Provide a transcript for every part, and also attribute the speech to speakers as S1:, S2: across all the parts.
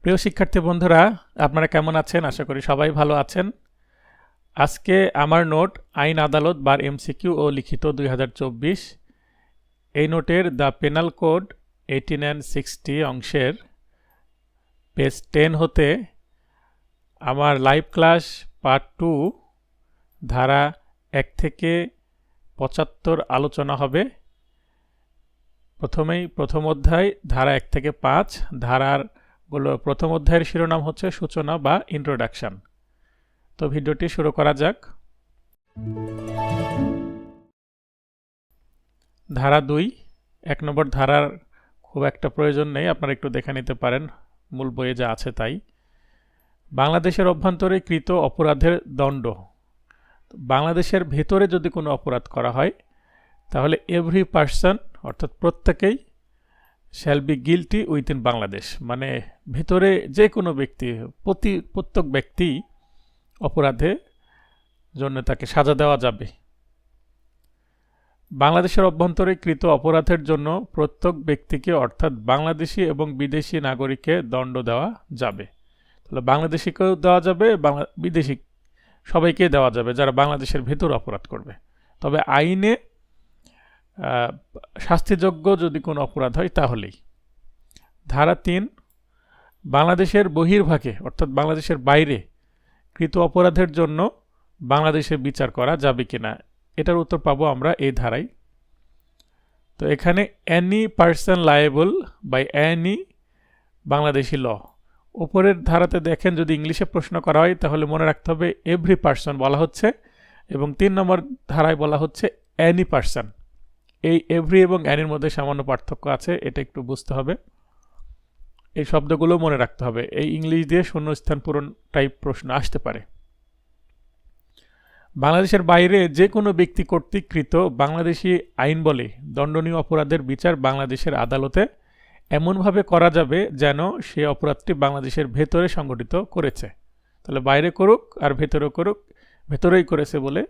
S1: প্রিয় শিক্ষার্থী বন্ধুরা, আপনারা কেমন আছেন? আশা করি সবাই ভালো আছেন। আজকে আমার নোট আইন আদালত বার এমসিকিউ ও লিখিত 2024, এই নোটের দ্য পেনাল কোড 18 and 60 অংশের পেজ 10 হতে আমার লাইভ ক্লাস পার্ট 2 ধারা 1 থেকে 75 আলোচনা হবে। প্রথমেই প্রথম অধ্যায় ধারা 1 থেকে 5 ধারারগুলো। প্রথম অধ্যায়ের শিরোনাম হচ্ছে সূচনা বা ইন্ট্রোডাকশন। তো ভিডিওটি শুরু করা যাক। ধারা 2, 1 নম্বর ধারার খুব একটা প্রয়োজন নেই, আপনারা একটু দেখে নিতে পারেন, মূল বইয়ে যা আছে তাই। বাংলাদেশের অভ্যন্তরে কৃত অপরাধের দণ্ড। বাংলাদেশের ভেতরে যদি কোনো অপরাধ করা হয় তাহলে এভরি পার্সন অর্থাৎ প্রত্যেকেই shall be guilty within Bangladesh, মানে ভেতরে যে কোনো ব্যক্তি, প্রত্যেক ব্যক্তি অপরাধে জন্য তাকে সাজা দেওয়া যাবে। বাংলাদেশের অভ্যন্তরে কৃত অপরাধের জন্য প্রত্যেক ব্যক্তিকে অর্থাৎ বাংলাদেশি এবং বিদেশি নাগরিককে দণ্ড দেওয়া যাবে। তাহলে বাংলাদেশিকেও দেওয়া যাবে, বিদেশি সবাইকে দেওয়া যাবে যারা বাংলাদেশের ভেতর অপরাধ করবে। তবে আইনে শাস্তিযোগ্য যদি কোনো অপরাধ হয় তাহলেই। ধারা 3, বাংলাদেশের বহির্ভাগে অর্থাৎ বাংলাদেশের বাইরে কৃত অপরাধের জন্য বাংলাদেশে বিচার করা যাবে কিনা, এটার উত্তর পাবো আমরা এই ধারায়। তো এখানে any person liable by any Bangladeshi law. উপরের ধারাতে দেখেন যদি ইংলিশে প্রশ্ন করা হয় তাহলে মনে রাখতে হবে এভরি পার্সন বলা হচ্ছে, এবং 3 নম্বর ধারায় বলা হচ্ছে এনি পার্সন। এই এভরি এবং অ্যানির মধ্যে সামান্য পার্থক্য আছে, এটা একটু বুঝতে হবে। এই শব্দগুলো মনে রাখতে হবে। এই ইংলিশ দিয়ে শূন্যস্থান পূরণ টাইপ প্রশ্ন আসতে পারে। বাংলাদেশের বাইরে যে কোনো ব্যক্তি কর্তৃক কৃত বাংলাদেশি আইন বলে দণ্ডনীয় অপরাধের বিচার বাংলাদেশের আদালতে এমনভাবে করা যাবে যেন সে অপরাধটি বাংলাদেশের ভেতরে সংগঠিত করেছে। তাহলে বাইরে করুক আর ভেতরেও করুক, ভেতরেই করেছে বলে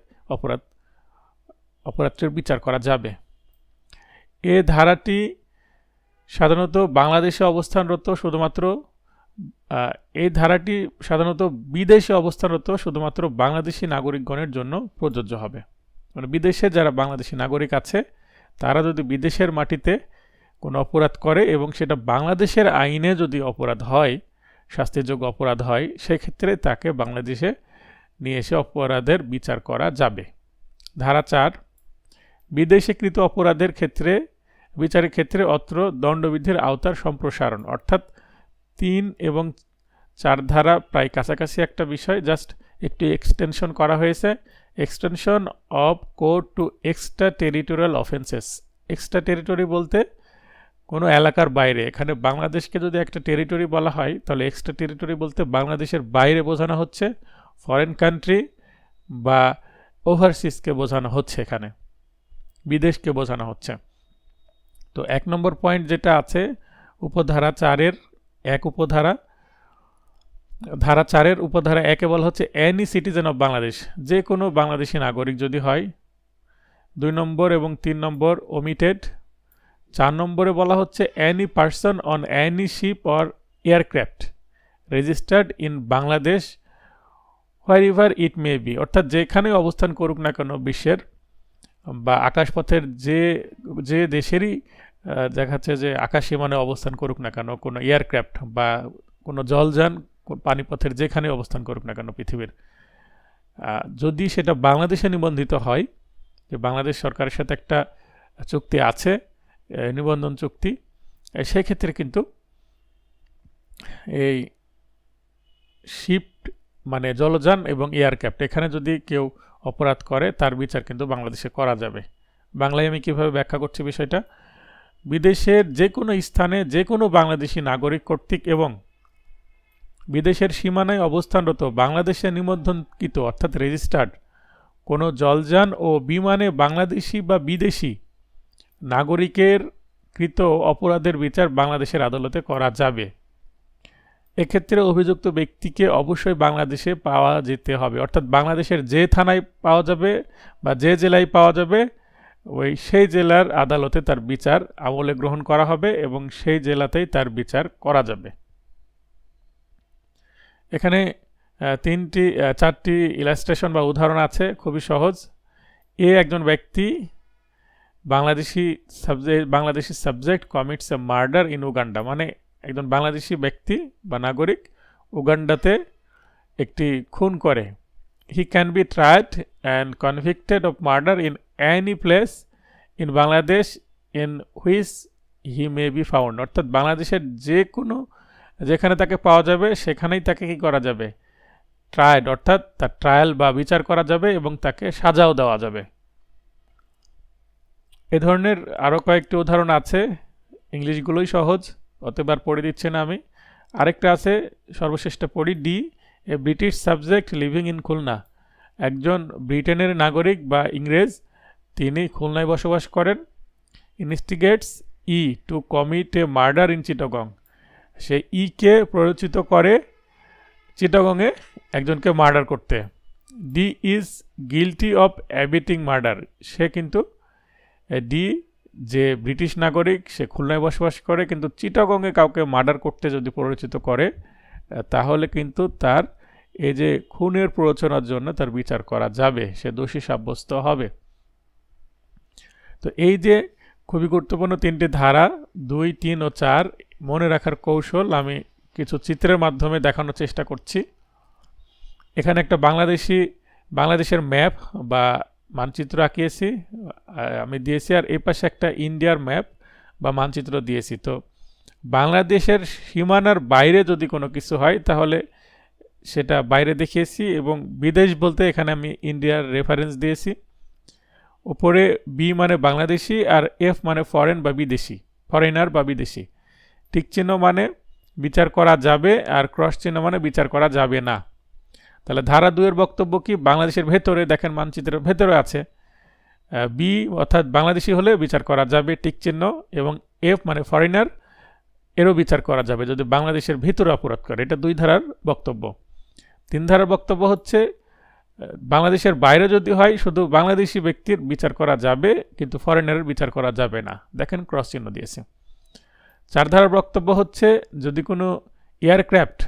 S1: অপরাধটির বিচার করা যাবে। এ ধারাটি সাধারণত বাংলাদেশে অবস্থানরত বিদেশে অবস্থানরত শুধুমাত্র বাংলাদেশি নাগরিকগণের জন্য প্রযোজ্য হবে। মানে বিদেশে যারা বাংলাদেশি নাগরিক আছে তারা যদি বিদেশের মাটিতে কোনো অপরাধ করে এবং সেটা বাংলাদেশের আইনে যদি অপরাধ হয়, শাস্তিযোগ্য অপরাধ হয়, সেক্ষেত্রে তাকে বাংলাদেশে নিয়ে এসে অপরাধের বিচার করা যাবে। ধারা 4, বিদেশে কৃত অপরাধের বিচারের ক্ষেত্রে অত্র দণ্ডবিধির আওতার সম্প্রসারণ, অর্থাৎ 3 এবং 4 ধারা প্রায় কাছাকাছি একটা বিষয়, জাস্ট একটি এক্সটেনশন করা হয়েছে। Extension of code to extra territorial offences. Extra territory বলতে কোনো এলাকার বাইরে। এখানে বাংলাদেশকে যদি একটা টেরিটরি বলা হয় তাহলে এক্সট্রা টেরিটরি বলতে বাংলাদেশের বাইরে বোঝানো হচ্ছে, ফরেন কান্ট্রি বা ওভারসিজকে বোঝানো হচ্ছে, এখানে বিদেশকে বোঝানো হচ্ছে। তো 1 নম্বর পয়েন্ট যেটা আছে উপধারা 4-এর 1 উপধারা, ধারা 4-এর উপধারা 1-এ বলা হচ্ছে এনি সিটিজেন অফ বাংলাদেশ, যে কোনো বাংলাদেশি নাগরিক যদি হয়। 2 নম্বর এবং 3 নম্বর ওমিটেড। 4 নম্বরে বলা হচ্ছে any person on any ship or aircraft registered in Bangladesh wherever it may be, অর্থাৎ যেখানে অবস্থান করুক না কেন বিশ্বের বা আকাশপথের যে দেশেরই দেখাচ্ছে যে আকাশ সীমানে অবস্থান করুক না কেন, কোনো এয়ারক্রাফট বা কোনো জলযান পানিপথের যেখানে অবস্থান করুক না কেন পৃথিবীর, যদি সেটা বাংলাদেশে নিবন্ধিত হয়, যে বাংলাদেশ সরকারের সাথে একটা চুক্তি আছে, নিবন্ধন চুক্তি, সেক্ষেত্রে কিন্তু এই শিপ মানে জলযান এবং এয়ারক্রাফট, এখানে যদি কেউ অপরাধ করে তার বিচার কিন্তু বাংলাদেশে করা যাবে। বাংলায় আমি কিভাবে ব্যাখ্যা করছি বিষয়টা, বিদেশের যে কোনো স্থানে যে কোনো বাংলাদেশি নাগরিক কর্তৃক এবং বিদেশের সীমানায় অবস্থানরত বাংলাদেশে নিবন্ধনকৃত অর্থাৎ রেজিস্টার্ড কোনো জলযান ও বিমানে বাংলাদেশি বা বিদেশি নাগরিকের কৃত অপরাধের বিচার বাংলাদেশের আদালতে করা যাবে। এক্ষেত্রে অভিযুক্ত ব্যক্তিকে অবশ্যই বাংলাদেশে পাওয়া যেতে হবে, অর্থাৎ বাংলাদেশের যে থানায় পাওয়া যাবে বা যে জেলায় পাওয়া যাবে সেই জেলার আদালতে তার বিচার আমলে গ্রহণ করা হবে এবং সেই জেলাতেই তার বিচার করা যাবে। এখানে চারটি ইলাস্ট্রেশন বা উদাহরণ আছে, খুবই সহজ। একজন ব্যক্তি Bangladeshi subject commits A murder in Uganda, মানে একজন বাংলাদেশি ব্যক্তি বা নাগরিক উগান্ডাতে একটি খুন করে। He can be tried and convicted of murder in any place in Bangladesh in which he may be found, অর্থাৎ বাংলাদেশের যেখানে তাকে পাওয়া যাবে সেখানেই তাকে কি করা যাবে, ট্রাইড, অর্থাৎ তার ট্রায়াল বা বিচার করা যাবে এবং তাকে সাজাও দেওয়া যাবে। এ ধরনের আরও কয়েকটি উদাহরণ আছে, ইংলিশগুলোই সহজ, অতবার পড়ে দিচ্ছি না আমি। আরেকটা আছে, সর্বশেষটা পড়ি। A British subject living in Khulna, একজন ব্রিটেনের নাগরিক বা ইংরেজ, তিনি খুলনায় বসবাস করেন। Investigates to commit a murder in Chittagong, সে কে প্ররোচিত করে চিটাগংয়ে একজনকে মার্ডার করতে। Is guilty of abetting murder, সে কিন্তু যে ব্রিটিশ নাগরিক, সে খুলনায় বসবাস করে কিন্তু চিটাগংয়ে কাউকে মার্ডার করতে যদি প্ররোচিত করে, তাহলে কিন্তু তার এই যে খুনের প্ররোচনার জন্য তার বিচার করা যাবে, সে দোষী সাব্যস্ত হবে। তো এই যে খুবই গুরুত্বপূর্ণ তিনটি ধারা 2, 3 ও 4 মনে রাখার কৌশল আমি কিছু চিত্রের মাধ্যমে দেখানোর চেষ্টা করছি। এখানে একটা বাংলাদেশের ম্যাপ বা মানচিত্র আঁকিয়েছি, আমি দিয়েছি, আর এই পাশে একটা ইন্ডিয়ার ম্যাপ বা মানচিত্র দিয়েছি। তো বাংলাদেশের সীমানার বাইরে যদি কোনো কিছু হয় তাহলে সেটা বাইরে দেখিয়েছি, এবং বিদেশ বলতে এখানে আমি ইন্ডিয়ার রেফারেন্স দিয়েছি। উপরে বি মানে বাংলাদেশি আর এফ মানে ফরেনার বা বিদেশি। টিক চিহ্ন মানে বিচার করা যাবে আর ক্রস চিহ্ন মানে বিচার করা যাবে না। তাহলে ধারা 2 এর বক্তব্য কি, বাংলাদেশের ভেতরে, দেখেন মানচিত্রের ভেতরে আছে, বি অর্থাৎ বাংলাদেশি হলে বিচার করা যাবে টিক চিহ্ন, এবং এফ মানে ফরেনার, এরও বিচার করা যাবে যদি বাংলাদেশের ভিতরে অপরাধ করে। এটা 2 ধারার বক্তব্য। 3 ধারার বক্তব্য হচ্ছে বাংলাদেশের বাইরে যদি হয় শুধু বাংলাদেশি ব্যক্তির বিচার করা যাবে কিন্তু ফরেনারের বিচার করা যাবে না, দেখেন ক্রস চিহ্ন দিয়েছে। 4 ধারার বক্তব্য হচ্ছে যদি কোনো এয়ারক্রাফট,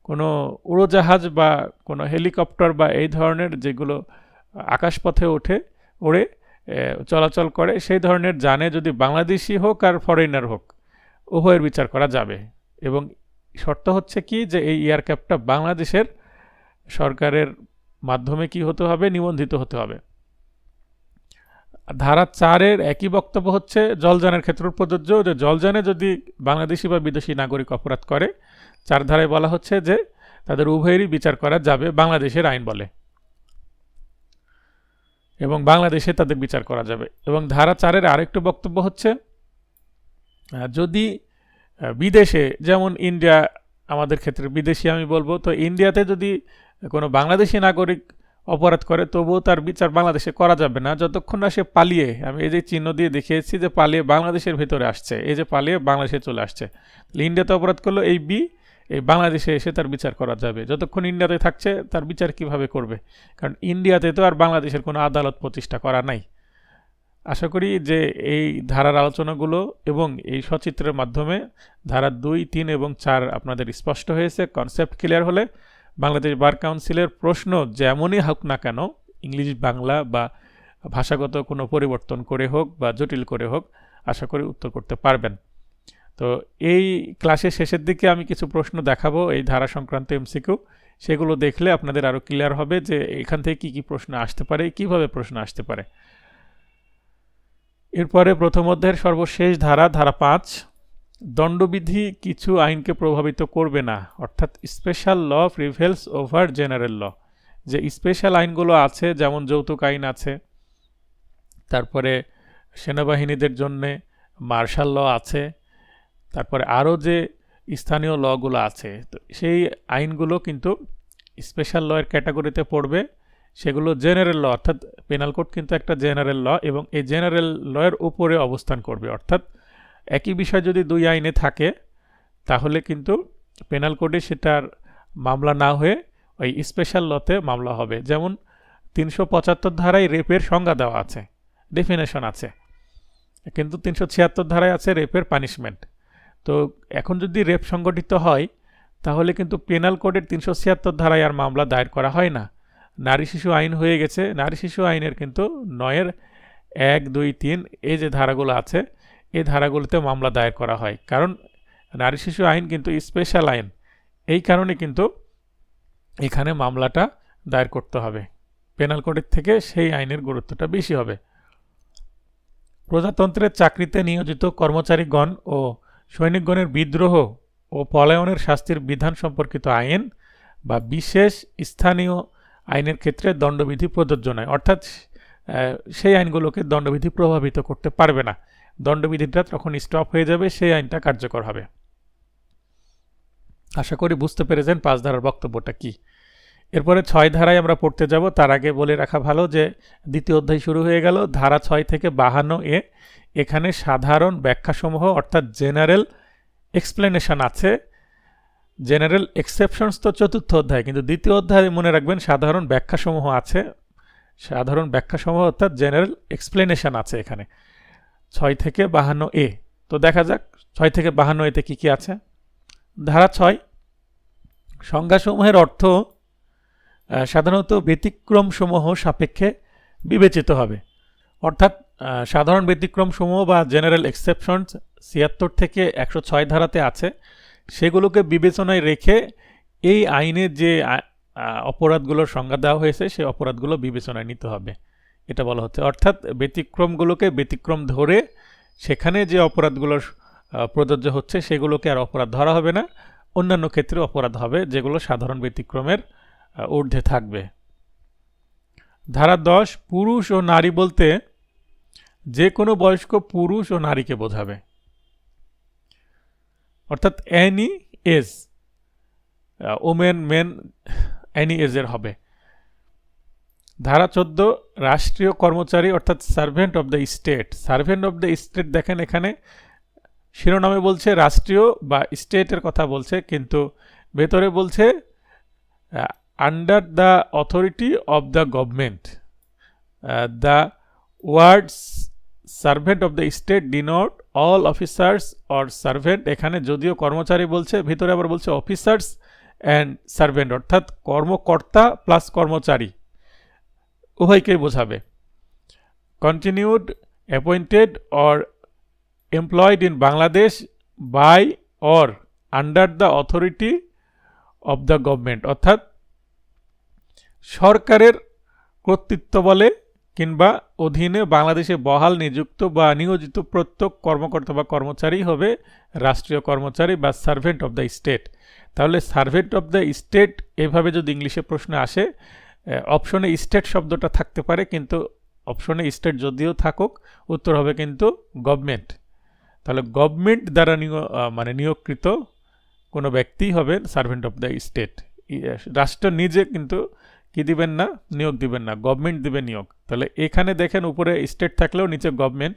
S1: কোনো উড়োজাহাজ বা কোনো হেলিকপ্টার বা এই ধরনের যেগুলো আকাশপথে ওড়ে চলাচল করে, সেই ধরনের যানে যদি বাংলাদেশি হোক আর ফরেনার হোক উভয়ের বিচার করা যাবে, এবং শর্ত হচ্ছে কি যে এই এয়ারক্রাফটটা বাংলাদেশের সরকারের মাধ্যমে কি হতে হবে, নিবন্ধিত হতে হবে। ধারা 4 এর একই বক্তব্য হচ্ছে জলযানের ক্ষেত্রে প্রযোজ্য, যে জলযানে যদি বাংলাদেশি বা বিদেশি নাগরিক অপরাধ করে 4 ধারায় বলা হচ্ছে যে তাদের উভয়েরই বিচার করা যাবে বাংলাদেশের আইন বলে, এবং বাংলাদেশে তাদের বিচার করা যাবে। এবং ধারা 4 এর আরেকটু বক্তব্য হচ্ছে যদি বিদেশে, যেমন ইন্ডিয়া আমাদের ক্ষেত্রে বিদেশি আমি বলবো, তো ইন্ডিয়াতে যদি কোনো বাংলাদেশি নাগরিক অপরাধ করে তবুও তার বিচার বাংলাদেশে করা যাবে না যতক্ষণ না সে পালিয়ে, আমি এই যে চিহ্ন দিয়ে দেখিয়েছি যে পালিয়ে বাংলাদেশের ভেতরে আসছে, এই যে পালিয়ে বাংলাদেশে চলে আসছে, ইন্ডিয়াতে অপরাধ করলো এই বাংলাদেশে এসে তার বিচার করা যাবে। যতক্ষণ ইন্ডিয়াতে থাকছে তার বিচার কিভাবে করবে, কারণ ইন্ডিয়াতে তো আর বাংলাদেশের কোনো আদালত প্রতিষ্ঠা করা নাই। আশা করি যে এই ধারার আলোচনাগুলো এবং এই সচিত্রের মাধ্যমে ধারা 2, 3 এবং 4 আপনাদের স্পষ্ট হয়েছে। কনসেপ্ট ক্লিয়ার হলে বাংলাদেশ বার কাউন্সিলের প্রশ্ন যেমনই হোক না কেন, ইংলিশ বাংলা বা ভাষাগত কোনো পরিবর্তন করে হোক বা জটিল করে হোক, আশা করি উত্তর করতে পারবেন। তো এই ক্লাসের শেষের দিকে আমি কিছু প্রশ্ন দেখাবো এই ধারা সংক্রান্ত এমসিকিউ, সেগুলো দেখলে আপনাদের আরও ক্লিয়ার হবে যে এখান থেকে কি কি প্রশ্ন আসতে পারে, কিভাবে প্রশ্ন আসতে পারে। এরপরে প্রথম অধ্যায়ের সর্বশেষ ধারা 5, দণ্ডবিধি কিছু আইনকে প্রভাবিত করবে না, অর্থাৎ special law prevails over general law. যে স্পেশাল আইনগুলো আছে, যেমন যৌতুক আইন আছে, তারপরে সেনাবাহিনীদের জন্যে মার্শাল ল আছে, তারপরে আরও যে স্থানীয় লগুলো আছে, তো সেই আইনগুলো কিন্তু স্পেশাল লয়ের ক্যাটাগরিতে পড়বে। সেগুলো জেনারেল ল, অর্থাৎ পেনাল কোড কিন্তু একটা জেনারেল ল, এবং এই জেনারেল লয়ের উপরে অবস্থান করবে। অর্থাৎ একই বিষয় যদি 2 আইনে থাকে তাহলে কিন্তু পেনাল কোডে সেটার মামলা না হয়ে ওই স্পেশাল লতে মামলা হবে। যেমন 375 ধারায় রেপের সংজ্ঞা দেওয়া আছে, ডেফিনেশন আছে, কিন্তু 376 ধারায় আছে রেপের পানিশমেন্ট। তো এখন যদি রেপ সংগঠিত হয় তাহলে কিন্তু পেনাল কোডের 376 ধারায় আর মামলা দায়ের করা হয় না। নারী শিশু আইন হয়ে গেছে। নারী শিশু আইনের কিন্তু 9-এর 1, 2, 3 এই যে ধারাগুলো আছে এই ধারাগুলোতে মামলা দায়ের করা হয়, কারণ নারী শিশু আইন কিন্তু স্পেশাল আইন। এই কারণে কিন্তু এখানে মামলাটা দায়ের করতে হবে। পেনাল কোডের থেকে সেই আইনের গুরুত্বটা বেশি হবে। প্রজাতন্ত্রের চাকরিতে নিয়োজিত কর্মচারীগণ ও সৈনিকগণের বিদ্রোহ ও পলায়নের শাস্তির বিধান সম্পর্কিত আইন বা বিশেষ স্থানীয় আইনের ক্ষেত্রে দণ্ডবিধি প্রযোজ্য নয়, অর্থাৎ সেই আইনগুলোকে দণ্ডবিধি প্রভাবিত করতে পারবে না। দণ্ডবিধিটা তখন স্টপ হয়ে যাবে, সেই আইনটা কার্যকর হবে। আশা করি বুঝতে পেরেছেন 5 ধারার বক্তব্যটা কি। এরপরে 6 ধারায় আমরা পড়তে যাব। তার আগে বলে রাখা ভালো যে দ্বিতীয় অধ্যায় শুরু হয়ে গেল। ধারা 6 থেকে 52 এখানে সাধারণ ব্যাখ্যাসমূহ অর্থাৎ জেনারেল এক্সপ্লেনেশন আছে। জেনারেল এক্সেপশনস তো চতুর্থ অধ্যায়, কিন্তু দ্বিতীয় অধ্যায়ে মনে রাখবেন সাধারণ ব্যাখ্যাসমূহ আছে। সাধারণ ব্যাখ্যাসমূহ অর্থাৎ জেনারেল এক্সপ্লেনেশন আছে এখানে 6 থেকে 52 তো দেখা যাক 6 থেকে 52 কি কি আছে। ধারা 6 সংজ্ঞাসমূহের অর্থ সাধারণত ব্যতিক্রমসমূহ সাপেক্ষে বিবেচিত হবে, অর্থাৎ সাধারণ ব্যতিক্রমসমূহ বা জেনারেল এক্সেপশনস 76 থেকে 106 ধারাতে আছে, সেগুলোকে বিবেচনায় রেখে এই আইনে যে অপরাধগুলোর সংজ্ঞা দেওয়া হয়েছে সেই অপরাধগুলো বিবেচনায় নিতে হবে, এটা বলা হচ্ছে। অর্থাৎ ব্যতিক্রমগুলোকে ব্যতিক্রম ধরে সেখানে যে অপরাধগুলোর প্রযোজ্য হচ্ছে সেগুলোকে আর অপরাধ ধরা হবে না, অন্যান্য ক্ষেত্রে অপরাধ হবে যেগুলো সাধারণ ব্যতিক্রমের ঊর্ধ্বে থাকবে। ধারা 10 পুরুষ ও নারী বলতে যে কোনো বয়স্ক পুরুষ ও নারীকে বোঝাবে, অর্থাৎ any age, women men any এজের হবে। ধারা 14 রাষ্ট্রীয় কর্মচারী অর্থাৎ servant of the state. Servant of the state দেখেন এখানে শিরোনামে বলছে রাষ্ট্রীয় বা স্টেটের কথা বলছে, কিন্তু ভেতরে বলছে under the authority of the government. The words servant of the state denote all officers or servant. এখানে যদিও কর্মচারী বলছে, ভিতরে আবার বলছে অফিসার্স অ্যান্ড সার্ভেন্ট, অর্থাৎ কর্মকর্তা প্লাস কর্মচারী উভয়কেই বোঝাবে। Continued appointed or employed in Bangladesh by or under the authority of the government, অর্থাৎ সরকারের কর্তৃত্ব বলে কিংবা অধীনে বাংলাদেশে বহাল নিযুক্ত বা নিয়োজিত প্রত্যেক কর্মকর্তা বা কর্মচারী হবে রাষ্ট্রীয় কর্মচারী বা সার্ভেন্ট অব দ্য স্টেট। তাহলে সার্ভেন্ট অব দ্য স্টেট এভাবে যদি ইংলিশে প্রশ্ন আসে, অপশনে স্টেট শব্দটা থাকতে পারে, কিন্তু অপশনে স্টেট যদিও থাকুক উত্তর হবে কিন্তু গভর্নমেন্ট। তাহলে গভর্নমেন্ট দ্বারা নিয়োগকৃত কোনো ব্যক্তি হবে সার্ভেন্ট অব দ্য স্টেট। রাষ্ট্র নিজে কিন্তু কি দিবেন না, নিয়োগ দিবেন না, গভর্নমেন্ট দিবে নিয়োগ। তাহলে এখানে দেখেন উপরে স্টেট থাকলেও নিচে গভর্নমেন্ট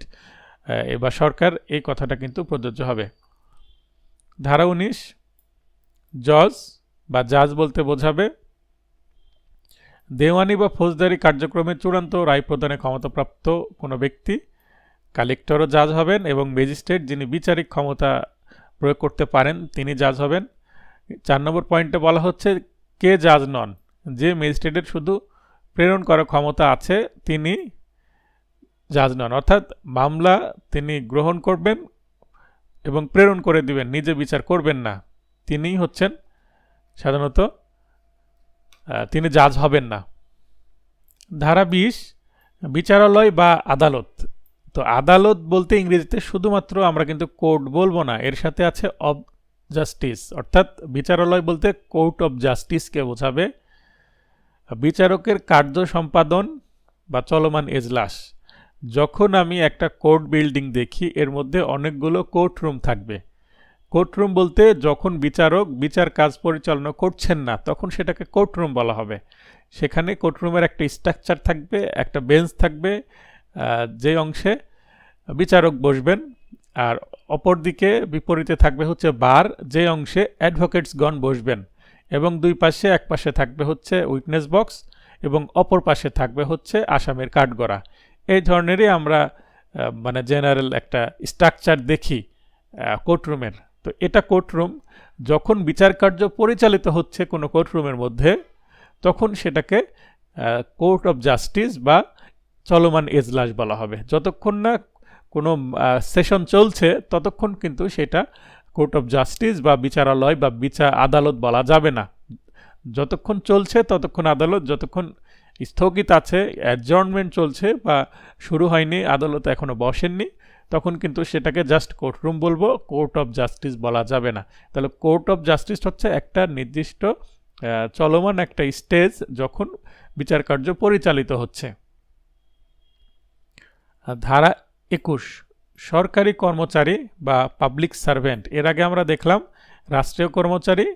S1: বা সরকার, এই কথাটা কিন্তু প্রযোজ্য হবে। ধারা 19 জজ বা জাজ বলতে বোঝাবে দেওয়ানি বা ফৌজদারি কার্যক্রমে চূড়ান্ত রায় প্রদানের ক্ষমতাপ্রাপ্ত কোনো ব্যক্তি। কালেক্টরও জাজ হবেন এবং ম্যাজিস্ট্রেট যিনি বিচারিক ক্ষমতা প্রয়োগ করতে পারেন তিনি জাজ হবেন। 4 নম্বর পয়েন্টে বলা হচ্ছে কে জাজ নন, যে ম্যাজিস্ট্রেটের শুধু প্রেরণ করার ক্ষমতা আছে তিনি জাজ নন, অর্থাৎ মামলা তিনি গ্রহণ করবেন এবং প্রেরণ করে দিবেন, নিজে বিচার করবেন না, তিনিই হচ্ছেন সাধারণত, তিনি জাজ হবেন না। ধারা 20 বিচারালয় বা আদালত। তো আদালত বলতে ইংরেজিতে শুধুমাত্র আমরা কিন্তু কোর্ট বলবো না, এর সাথে আছে অব জাস্টিস, অর্থাৎ বিচারালয় বলতে কোর্ট অব জাস্টিসকে বোঝাবে। বিচারকের কার্য সম্পাদন বা চলমান এজলাস। যখন আমি একটা কোর্ট বিল্ডিং দেখি এর মধ্যে অনেকগুলো কোর্ট রুম থাকবে। কোর্ট রুম বলতে যখন বিচারক বিচার কাজ পরিচালনা করছেন না তখন সেটাকে কোর্ট রুম বলা হবে। সেখানে কোর্ট রুমের একটা স্ট্রাকচার থাকবে, একটা বেঞ্চ থাকবে যে অংশে বিচারক বসবেন, আর অপরদিকে বিপরীতে থাকবে হচ্ছে বার, যে অংশে অ্যাডভোকেটসগণ বসবেন, এবং দুই পাশে, এক পাশে থাকবে হচ্ছে উইটনেস বক্স এবং অপর পাশে থাকবে হচ্ছে আসামির কাঠগড়া। এই ধরনেরই আমরা জেনারেল একটা স্ট্রাকচার দেখি কোর্টরুমের। তো এটা কোর্টরুম। যখন বিচার কার্য পরিচালিত হচ্ছে কোনো কোর্টরুমের মধ্যে, তখন সেটাকে কোর্ট অফ জাস্টিস বা চলমান এজলাস বলা হবে। যতক্ষণ না কোনো সেশন চলছে ততক্ষণ কিন্তু সেটা কোর্ট অফ জাস্টিস বা বিচারালয় বা বিচার আদালত বলা যাবে না। যতক্ষণ চলছে ততক্ষণ আদালত, যতক্ষণ স্থগিত আছে, অ্যাডজর্নমেন্ট চলছে বা শুরু হয়নি, আদালত এখনো বসেননি, তখন কিন্তু সেটাকে জাস্ট কোর্টরুম বলবো, কোর্ট অফ জাস্টিস বলা যাবে না। তাহলে কোর্ট অফ জাস্টিস হচ্ছে একটা নির্দিষ্ট চলমান একটা স্টেজ যখন বিচার কার্য পরিচালিত হচ্ছে। ধারা 21, সরকারি কর্মচারী বা পাবলিক সার্ভেন্ট। এর আগে আমরা দেখলাম রাষ্ট্রীয় কর্মচারী,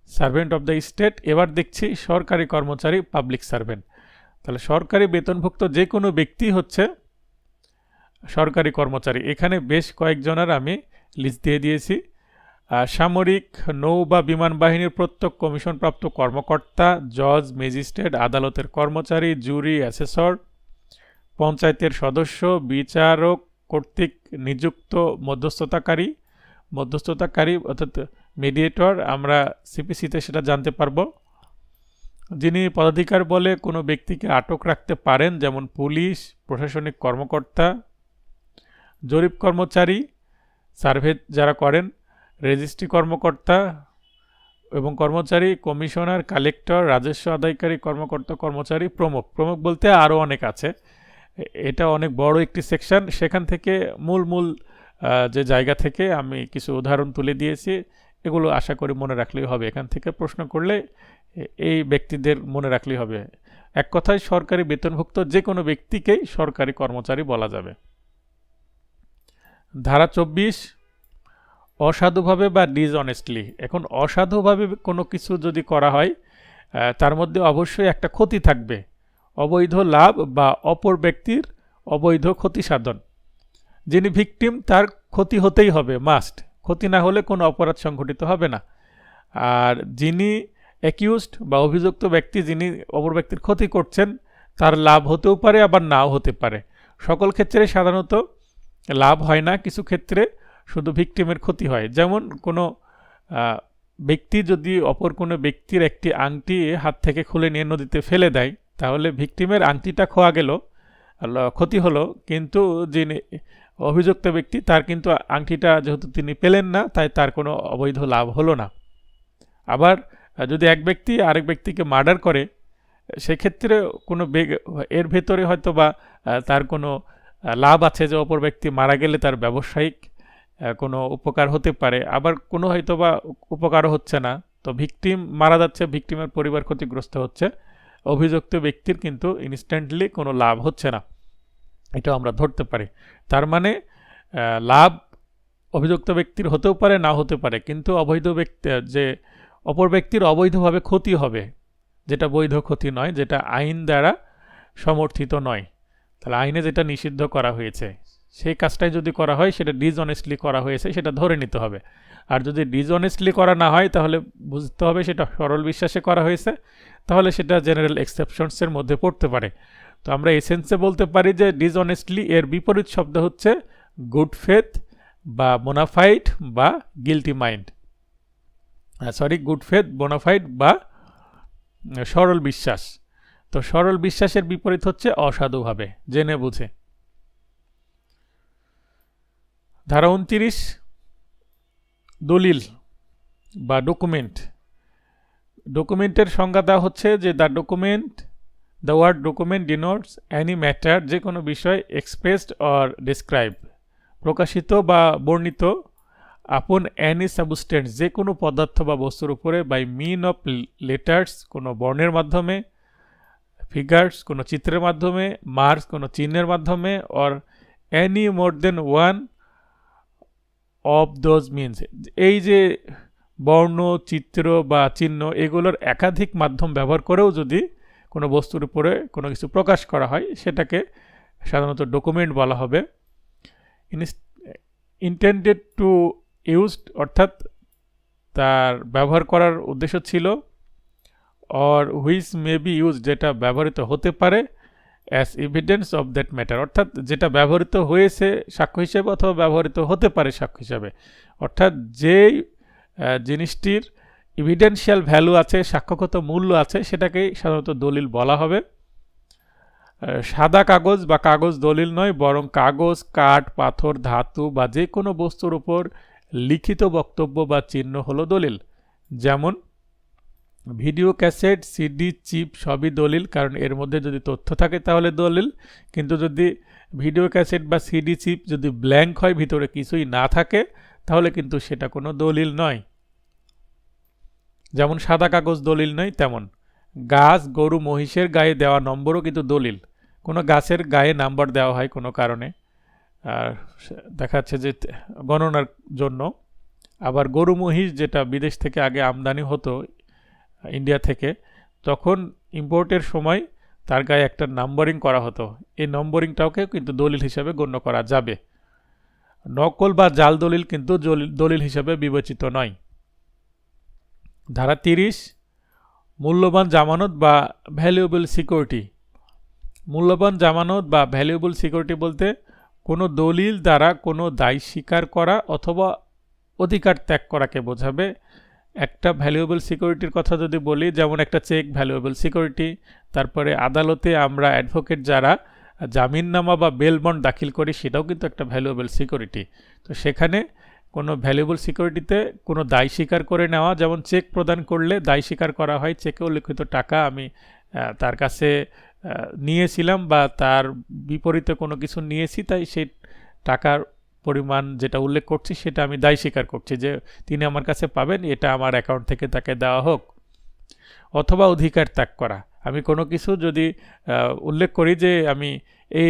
S1: সার্ভেন্ট অফ দ্য স্টেট, এবার দেখছি সরকারি কর্মচারী, পাবলিক সার্ভেন্ট। তাহলে সরকারি বেতনভুক্ত যে কোনো ব্যক্তি হচ্ছে সরকারি কর্মচারী। এখানে বেশ কয়েকজনের আমি লিস্ট দিয়ে দিয়েছি। সামরিক, নৌ বা বিমান বাহিনীর প্রত্যেক কমিশনপ্রাপ্ত কর্মকর্তা, জজ, ম্যাজিস্ট্রেট, আদালতের কর্মচারী, জুরি, অ্যাসেসর, পঞ্চায়েতের সদস্য, বিচারক কর্তৃক নিযুক্ত মধ্যস্থতাকারী অর্থাৎ মিডিয়েটর, আমরা সিপিসিতে সেটা জানতে পারবো। যিনি পদাধিকার বলে কোনো ব্যক্তিকে আটক রাখতে পারেন, যেমন পুলিশ, প্রশাসনিক কর্মকর্তা, জরিপ কর্মচারী, সার্ভে যারা করেন, রেজিস্ট্রি কর্মকর্তা এবং কর্মচারী, কমিশনার, কালেক্টর, রাজস্ব আদায়কারী কর্মকর্তা, কর্মচারী প্রমুখ। প্রমুখ বলতে আরও অনেক আছে, এটা অনেক বড় একটি সেকশন। সেখান থেকে মূল যে জায়গা থেকে আমি কিছু উদাহরণ তুলে দিয়েছি, এগুলো আশা করি মনে রাখলেই হবে। এখান থেকে প্রশ্ন করলে এই ব্যক্তিদের মনে রাখলেই হবে। এক কথায় সরকারি বেতনভুক্ত যে কোনো ব্যক্তিকেই সরকারি কর্মচারী বলা যাবে। ধারা 24, অসাধুভাবে বা ডিসঅনেস্টলি। এখন অসাধুভাবে কোনো কিছু যদি করা হয়, তার মধ্যে অবশ্যই একটা ক্ষতি থাকবে, অবৈধ লাভ বা অপর ব্যক্তির অবৈধ ক্ষতি সাধন। যিনি ভিকটিম তার ক্ষতি হতেই হবে, মাস্ট। ক্ষতি না হলে কোনো অপরাধ সংঘটিত হবে না। আর যিনি অ্যাকিউজড বা অভিযুক্ত ব্যক্তি, যিনি অপর ব্যক্তির ক্ষতি করছেন, তার লাভ হতেও পারে আবার নাও হতে পারে। সকল ক্ষেত্রে সাধারণত লাভ হয় না, কিছু ক্ষেত্রে শুধু ভিকটিমের ক্ষতি হয়। যেমন কোনো ব্যক্তি যদি অপর কোনো ব্যক্তির একটি আংটি হাত থেকে খুলে নিয়ে নদীতে ফেলে দেয়, তাহলে ভিকটিমের আংটিটা খোয়া গেল, ক্ষতি হলো, কিন্তু যিনি অভিযুক্ত ব্যক্তি তার কিন্তু আংটিটা যেহেতু তিনি পেলেন না, তাই তার কোনো অবৈধ লাভ হলো না। আবার যদি এক ব্যক্তি আরেক ব্যক্তিকে মার্ডার করে, সেক্ষেত্রে কোনো এর ভেতরে হয়তো বা তার কোনো লাভ আছে যে অপর ব্যক্তি মারা গেলে তার ব্যবসায়িক কোনো উপকার হতে পারে, আবার কোনো হয়তো বা উপকারও হচ্ছে না। তো ভিকটিম মারা যাচ্ছে, ভিকটিমের পরিবার ক্ষতিগ্রস্ত হচ্ছে, অভিযুক্ত ব্যক্তির কিন্তু ইনস্ট্যান্টলি কোনো লাভ হচ্ছে না, এটাও আমরা ধরতে পারি। তার মানে লাভ অভিযুক্ত ব্যক্তির হতেও পারে, না হতে পারে, কিন্তু অবৈধ ব্যক্তি যে অপর ব্যক্তির অবৈধভাবে ক্ষতি হবে, যেটা বৈধ ক্ষতি নয়, যেটা আইন দ্বারা সমর্থিত নয়। তাহলে আইনে যেটা নিষিদ্ধ করা হয়েছে সেই কাজটাই যদি করা হয়, সেটা ডিসঅনেস্টলি করা হয়েছে, সেটা ধরে নিতে হবে। আর যদি ডিসঅনেস্টলি করা না হয়, তাহলে বুঝতে হবে সেটা সরল বিশ্বাসে করা হয়েছে, তাহলে সেটা জেনারেল এক্সেপশনসের মধ্যে পড়তে পারে। তো আমরা এসেন্সে বলতে পারি যে ডিসঅনেস্টলি এর বিপরীত শব্দ হচ্ছে গুড ফেথ বা বোনাফাইড বা guilty mind. Good faith, bona fide বা সরল বিশ্বাস। তো সরল বিশ্বাসের বিপরীত হচ্ছে অসাধুভাবে, জেনে বুঝে। ধারা 29, দলিল বা ডকুমেন্ট। ডকুমেন্টের সংজ্ঞা দেওয়া হচ্ছে যে the word document denotes any matter, যে কোনো বিষয়, এক্সপ্রেসড অর ডিসক্রাইব, প্রকাশিত বা বর্ণিত, আপন এনি সাবস্টেন্স, যে কোনো পদার্থ বা বস্তুর উপরে, বাই মিন অফ লেটার্স, কোনো বর্ণের মাধ্যমে, ফিগার্স, কোনো চিত্রের মাধ্যমে, মার্কস, কোনো চিহ্নের মাধ্যমে, or any more than one of those means. এই যে বর্ণ, চিত্র বা চিহ্ন, এগুলোর একাধিক মাধ্যম ব্যবহার করেও যদি কোনো বস্তুর উপরে কোনো কিছু প্রকাশ করা হয়, সেটাকে সাধারণত ডকুমেন্ট বলা হবে। ইন্টেন্ডেড টু ইউজড, অর্থাৎ তার ব্যবহার করার উদ্দেশ্য ছিল, or which may be use, যেটা ব্যবহৃত হতে পারে, as evidence of that matter, অর্থাৎ যেটা ব্যবহৃত হয়েছে সাক্ষ্য হিসেবে অথবা ব্যবহৃত হতে পারে সাক্ষ্য হিসাবে, অর্থাৎ যেই জিনিসটির এভিডেন্সিয়াল ভ্যালু আছে, সাক্ষ্যগত মূল্য আছে, সেটাকেই সাধারণত দলিল বলা হবে। সাদা কাগজ বা কাগজ দলিল নয়, বরং কাগজ, কাঠ, পাথর, ধাতু বা যে কোনো বস্তুর উপর লিখিত বক্তব্য বা চিহ্ন হলো দলিল। যেমন ভিডিও ক্যাসেট, সিডি, চিপ সবই দলিল, কারণ এর মধ্যে যদি তথ্য থাকে তাহলে দলিল। কিন্তু যদি ভিডিও ক্যাসেট বা সিডি চিপ যদি ব্ল্যাঙ্ক হয়, ভিতরে কিছুই না থাকে, তাহলে কিন্তু সেটা কোনো দলিল নয়। যেমন সাদা কাগজ দলিল নয়, তেমন গাছ, গরু, মহিষের গায়ে দেওয়া নম্বরও কিন্তু দলিল। কোনো গাছের গায়ে নাম্বার দেওয়া হয় কোনো কারণে, আর দেখা যাচ্ছে যে গণনার জন্য। আবার গরু, মহিষ যেটা বিদেশ থেকে আগে আমদানি হতো ইন্ডিয়া থেকে, তখন ইম্পোর্টের সময় তার গায়ে একটা নাম্বারিং করা হতো, এই নম্বরিংটাকে কিন্তু দলিল হিসাবে গণ্য করা যাবে। নকল বা জাল দলিল কিন্তু দলিল হিসাবে বিবেচিত নয়। ধারা 30, মূল্যবান জামানত বা ভ্যালুয়েবল সিকিউরিটি। মূল্যবান জামানত বা ভ্যালুয়েবল সিকিউরিটি বলতে কোনো দলিল দ্বারা কোনো দায় স্বীকার করা অথবা অধিকার ত্যাগ করাকে বোঝাবে। একটা ভ্যালুয়েবল সিকিউরিটির কথা যদি বলি, যেমন একটা চেক ভ্যালুয়েবল সিকিউরিটি, তারপরে আদালতে আমরা অ্যাডভোকেট যারা জামিননামা বা বেল বন্ড দাখিল করি, সেটাও কিন্তু একটা ভ্যালুয়েবল সিকিউরিটি। তো সেখানে কোনো ভ্যালুয়েবল সিকিউরিটিতে কোনো দায় স্বীকার করে নেওয়া, যেমন চেক প্রদান করলে দায় স্বীকার করা হয়, চেকে উল্লিখিত টাকা আমি তার কাছে নিয়েছিলাম বা তার বিপরীতে কোনো কিছু নিয়েছি, তাই সেই টাকার পরিমাণ যেটা উল্লেখ করছি সেটা আমি দায় স্বীকার করছি যে তিনি আমার কাছে পাবেন, এটা আমার অ্যাকাউন্ট থেকে তাকে দেওয়া হোক। অথবা অধিকার ত্যাগ করা, আমি কোনো কিছু যদি উল্লেখ করি যে আমি এই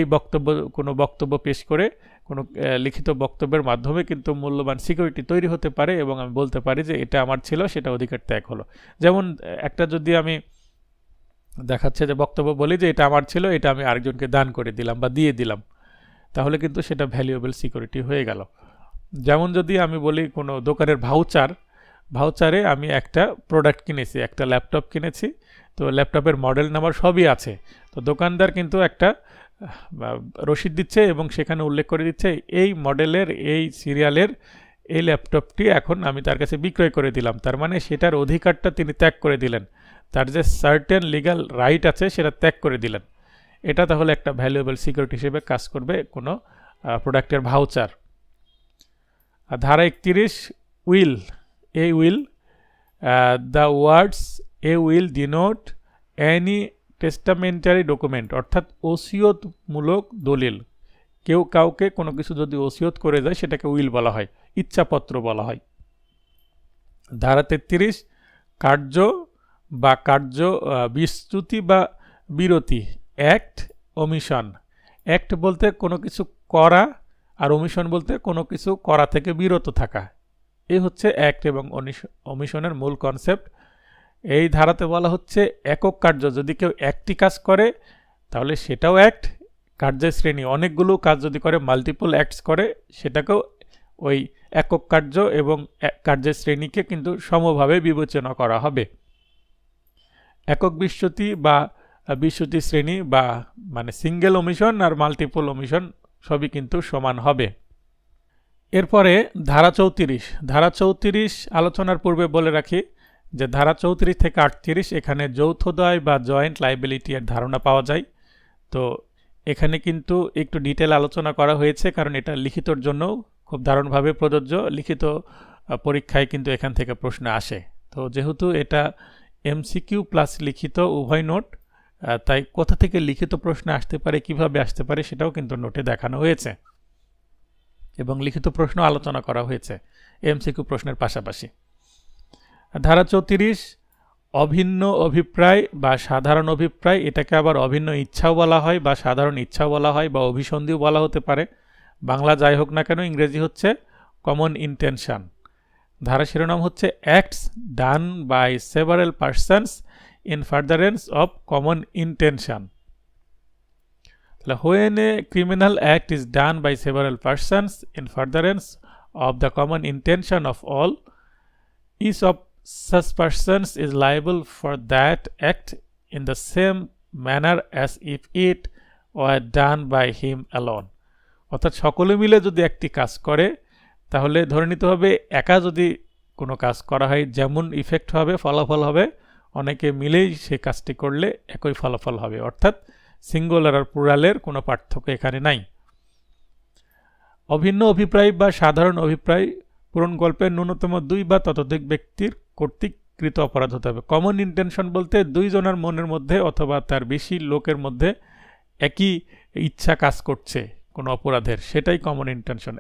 S1: কোনো বক্তব্য পেশ করে কোনো লিখিত বক্তব্যের মাধ্যমে কিন্তু মূল্যবান সিকিউরিটি তৈরি হতে পারে এবং আমি বলতে পারি যে এটা আমার ছিল, সেটা অধিকার ত্যাগ হলো। যেমন একটা যদি আমি দেখাচ্ছে যে বক্তব্য বলি যে এটা আমার ছিল, এটা আমি আরেকজনকে দান করে দিলাম বা দিয়ে দিলাম, তাহলে কিন্তু সেটা ভ্যালুয়েবল সিকিউরিটি হয়ে গেল। যেমন যদি আমি বলি কোনো দোকানের ভাউচারে আমি একটা প্রোডাক্ট কিনেছি, একটা ল্যাপটপ কিনেছি, তো ল্যাপটপের মডেল নাম্বার সবই আছে, তো দোকানদার কিন্তু একটা রসিদ দিচ্ছে এবং সেখানে উল্লেখ করে দিচ্ছে এই মডেলের, এই সিরিয়ালের এই ল্যাপটপটি এখন আমি তার কাছে বিক্রয় করে দিলাম। তার মানে সেটার অধিকারটা তিনি ত্যাগ করে দিলেন, তার যে সার্টেন লিগ্যাল রাইট আছে সেটা ত্যাগ করে দিলেন। এটা তাহলে একটা ভ্যালুয়েবল সিকিউরিটি হিসেবে কাজ করবে কোনো প্রোডাক্টের ভাউচার। ধারা 31, will. A will, the words a will denote any testamentary document, অর্থাৎ ওসিয়তমূলক দলিল। কেউ কাউকে কোনো কিছু যদি ওসিয়ত করে যায় সেটাকে উইল বলা হয়, ইচ্ছাপত্র বলা হয়। ধারা 33, কার্য বা কার্য বিচ্যুতি বা বিরতি। অ্যাক্ট, ওমিশন। অ্যাক্ট বলতে কোনো কিছু করা, আর ওমিশন বলতে কোনো কিছু করা থেকে বিরত থাকা। এই হচ্ছে অ্যাক্ট এবং ওমিশনের মূল কনসেপ্ট। এই ধারাতে বলা হচ্ছে একক কার্য, যদি কেউ একটি কাজ করে তাহলে সেটাও অ্যাক্ট। কার্যের শ্রেণী, অনেকগুলো কাজ যদি করে, মাল্টিপল অ্যাক্টস করে, সেটাকেও ওই একক কার্য এবং কার্যের শ্রেণীকে কিন্তু সমভাবে বিবেচনা করা হবে। একক বিচ্যুতি বা বিচ্যুতি শ্রেণী বা মানে সিঙ্গেল ওমিশন আর মাল্টিপল ওমিশন সবই কিন্তু সমান হবে। এরপরে ধারা 34। ধারা 34 আলোচনার পূর্বে বলে রাখি যে ধারা 34 থেকে 38 এখানে যৌথ দায় বা জয়েন্ট লাইবিলিটি এর ধারণা পাওয়া যায়। তো এখানে কিন্তু একটু ডিটেল আলোচনা করা হয়েছে, কারণ এটা লিখিতর জন্য খুব দারুণভাবে প্রযোজ্য। লিখিত পরীক্ষায় কিন্তু এখান থেকে প্রশ্ন আসে। তো যেহেতু এটা এমসিকিউ প্লাস লিখিত উভয় নোট, তাই কোথা থেকে লিখিত প্রশ্ন আসতে পারে, কিভাবে আসতে পারে, সেটাও কিন্তু নোটে দেখানো হয়েছে এবং লিখিত প্রশ্ন আলোচনা করা হয়েছে এমসিকিউ প্রশ্নের পাশাপাশি। ধারা 34, অভিন্ন অভিপ্রায় বা সাধারণ অভিপ্রায়, এটাকে আবার অভিন্ন ইচ্ছাও বলা হয় বা সাধারণ ইচ্ছাও বলা হয় বা অভিসন্ধিও বলা হতে পারে। বাংলা যাই হোক না কেন, ইংরেজি হচ্ছে কমন ইন্টেনশন। ধারা শিরোনাম হচ্ছে acts done by several persons in furtherance of common intention. তাহলে when a criminal act is done by several persons in furtherance of the common intention of all, each of such persons is liable for that act in the same manner as if it were done by him alone. অর্থাৎ সকলে মিলে যদি একটি কাজ করে তাহলে ধরে নিতে হবে একা যদি কোনো কাজ করা হয় যেমন ইফেক্ট হবে, ফলাফল হবে, অনেকে মিলেই সেই কাজটি করলে একই ফলাফল হবে। অর্থাৎ সিঙ্গুলার আর প্লুরালের কোনো পার্থক্য এখানে নাই। অভিন্ন অভিপ্রায় বা সাধারণ অভিপ্রায় পূরণ গল্পের ন্যূনতম 2 বা ততোধিক ব্যক্তির কর্তৃক কৃত অপরাধ হতে হবে। কমন ইন্টেনশন বলতে 2 জনের মনের মধ্যে অথবা তার বেশি লোকের মধ্যে একই ইচ্ছা কাজ করছে কোনো অপরাধের, সেটাই কমন ইন্টেনশন।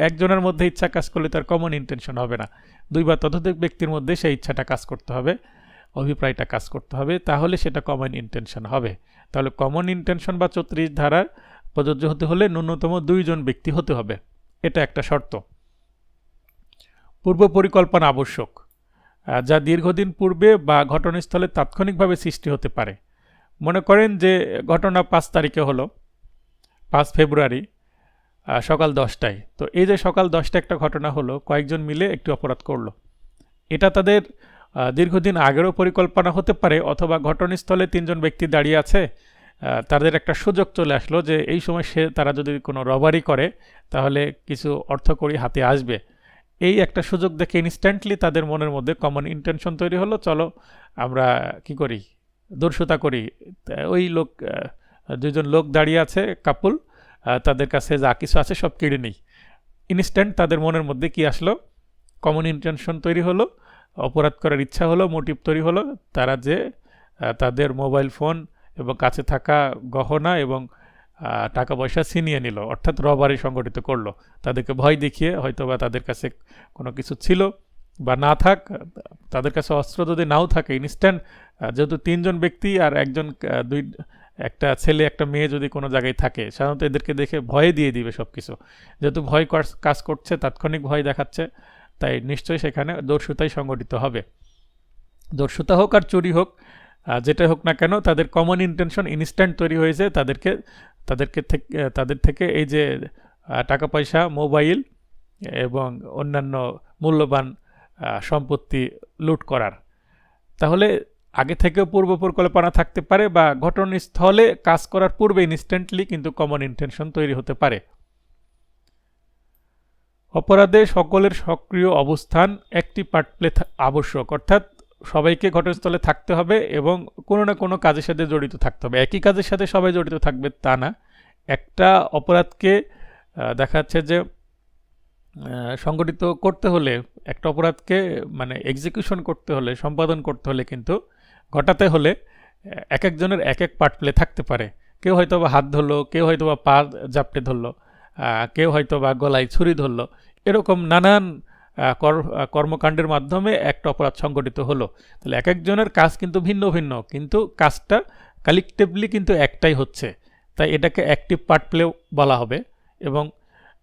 S1: একজনের মধ্যে ইচ্ছা কাজ করলে তার কমন ইন্টেনশন হবে না, 2 বা ততোধিক ব্যক্তির মধ্যে সেই ইচ্ছাটা কাজ করতে হবে, অভিপ্রায়টা কাজ করতে হবে, তাহলে সেটা কমন ইন্টেনশন হবে। তাহলে কমন ইন্টেনশন বা 34 ধারার প্রযোজ্য হতে হলে ন্যূনতম 2 জন ব্যক্তি হতে হবে, এটা একটা শর্ত। পূর্ব পরিকল্পনা আবশ্যক, যা দীর্ঘদিন পূর্বে বা ঘটনাস্থলে তাৎক্ষণিকভাবে সৃষ্টি হতে পারে। মনে করেন যে ঘটনা 5 তারিখে হলো, 5 ফেব্রুয়ারি সকাল 10টায়। তো এই যে সকাল 10টায় একটা ঘটনা হলো, কয়েকজন মিলে একটি অপরাধ করলো, এটা তাদের দীর্ঘদিন আগেরও পরিকল্পনা হতে পারে, অথবা ঘটনাস্থলে 3 জন ব্যক্তি দাঁড়িয়ে আছে, তাদের একটা সুযোগ চলে আসলো যে এই সময় তারা যদি কোনো রবারি করে তাহলে কিছু অর্থকড়ি হাতে আসবে। এই একটা সুযোগ দেখে ইনস্ট্যান্টলি তাদের মনের মধ্যে কমন ইন্টেনশন তৈরি হলো, চলো আমরা কি করি, দর্শুতা করি। ওই লোক 2 জন লোক দাঁড়িয়ে আছে, কাপুল, তাদের কাছে যা কিছু আছে সব কেড়ে নেই। ইনস্ট্যান্ট তাদের মনের মধ্যে কি আসলো, কমন ইন্টেনশন তৈরি হলো, অপরাধ করার ইচ্ছা হলো, মোটিভ তৈরি হলো। তারা যে তাদের মোবাইল ফোন এবং কাছে থাকা গহনা এবং টাকা পয়সা ছিনিয়ে নিল, অর্থাৎ রবারি সংগঠিত করলো। তাদেরকে ভয় দেখিয়ে, হয়তোবা তাদের কাছে কোনো কিছু ছিল বা না থাক, তাদের কাছে অস্ত্র যদি নাও থাকে, ইনস্ট্যান্ট যেহেতু 3 জন ব্যক্তি আর একটা ছেলে একটা মেয়ে যদি কোনো জায়গায় থাকে, সাধারণত এদেরকে দেখে ভয়ে দিয়ে দিবে সব কিছু। যেহেতু ভয় কাজ করছে, তাৎক্ষণিক ভয় দেখাচ্ছে, তাই নিশ্চয়ই সেখানে দস্যুতাই সংগঠিত হবে। দস্যুতা হোক আর চুরি হোক, যেটা হোক না কেন, তাদের কমন ইন্টেনশন ইনস্ট্যান্ট তৈরি হয়েছে, তাদের থেকে এই যে টাকা পয়সা, মোবাইল এবং অন্যান্য মূল্যবান সম্পত্তি লুট করার। তাহলে আগে থেকেও পূর্ব পরিকল্পনা থাকতে পারে বা ঘটনাস্থলে কাজ করার পূর্বে ইনস্ট্যান্টলি কিন্তু কমন ইন্টেনশন তৈরি হতে পারে। অপরাধে সকলের সক্রিয় অবস্থান, একটি পার্ট প্লে আবশ্যক, অর্থাৎ সবাইকে ঘটনাস্থলে থাকতে হবে এবং কোনো না কোনো কাজের সাথে জড়িত থাকতে হবে। একই কাজের সাথে সবাই জড়িত থাকবে তা না। একটা অপরাধকে দেখা যাচ্ছে যে সংগঠিত করতে হলে, একটা অপরাধকে মানে এক্সিকিউশন করতে হলে, সম্পাদন করতে হলে, কিন্তু ঘটাতে হলে এক একজনের এক এক পার্ট প্লে থাকতে পারে। কেউ হয়তো বা হাত ধরলো, কেউ হয়তো বা পা জাপটে ধরলো, কেউ হয়তো বা গলায় ছুরি ধরলো। এরকম নানান কর্মকাণ্ডের মাধ্যমে একটা অপরাধ সংগঠিত হলো। তাহলে এক একজনের কাজ কিন্তু ভিন্ন ভিন্ন, কিন্তু কাজটা কালেকটিভলি কিন্তু একটাই হচ্ছে, তাই এটাকে অ্যাক্টিভ পার্ট প্লে বলা হবে। এবং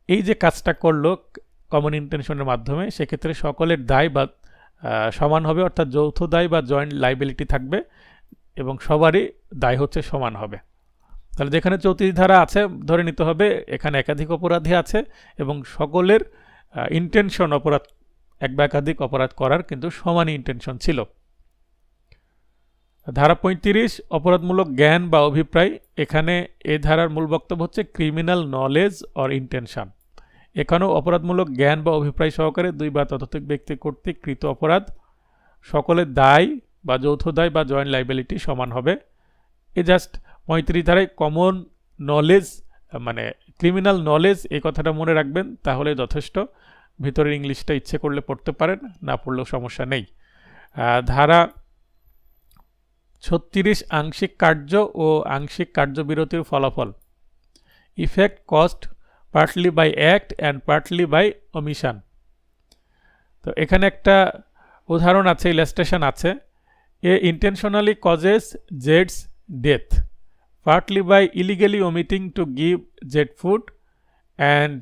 S1: এই যে কাজটা করলো কমন ইন্টেনশনের মাধ্যমে, সেক্ষেত্রে সকলের দায় বা সমান হবে, অর্থাৎ যৌথ দায় বা জয়েন্ট লাইবিলিটি থাকবে এবং সবারই দায় হচ্ছে সমান হবে। তাহলে যেখানে 34 ধারা আছে, ধরে নিতে হবে এখানে একাধিক অপরাধী আছে এবং সকলের ইন্টেনশন অপরাধ, এক বা একাধিক অপরাধ করার কিন্তু সমানই ইন্টেনশন ছিল। ধারা 35 অপরাধমূলক জ্ঞান বা অভিপ্রায়। এখানে এই ধারার মূল বক্তব্য হচ্ছে ক্রিমিনাল নলেজ অর ইন্টেনশন। এখানেও অপরাধমূলক জ্ঞান বা অভিপ্রায় সহকারে 2 বা ততোধিক ব্যক্তি কর্তৃক কৃত অপরাধ, সকলের দায় বা যৌথ দায় বা জয়েন্ট লাইবিলিটি সমান হবে। এ জাস্ট 35 ধারায় কমন নলেজ মানে ক্রিমিনাল নলেজ, এই কথাটা মনে রাখবেন, তাহলে যথেষ্ট। ভিতরের ইংলিশটা ইচ্ছে করলে পড়তে পারেন, না পড়লেও সমস্যা নেই। ধারা 36 আংশিক কার্য ও আংশিক কার্যবিরতির ফলাফল। Effect caused partly by act and partly by omission. তো এখানে একটা উদাহরণ আছে, ইলাস্ট্রেশন আছে। এ ইন্টেনশনালি কজেস জেডস death partly by illegally omitting to give Jed food and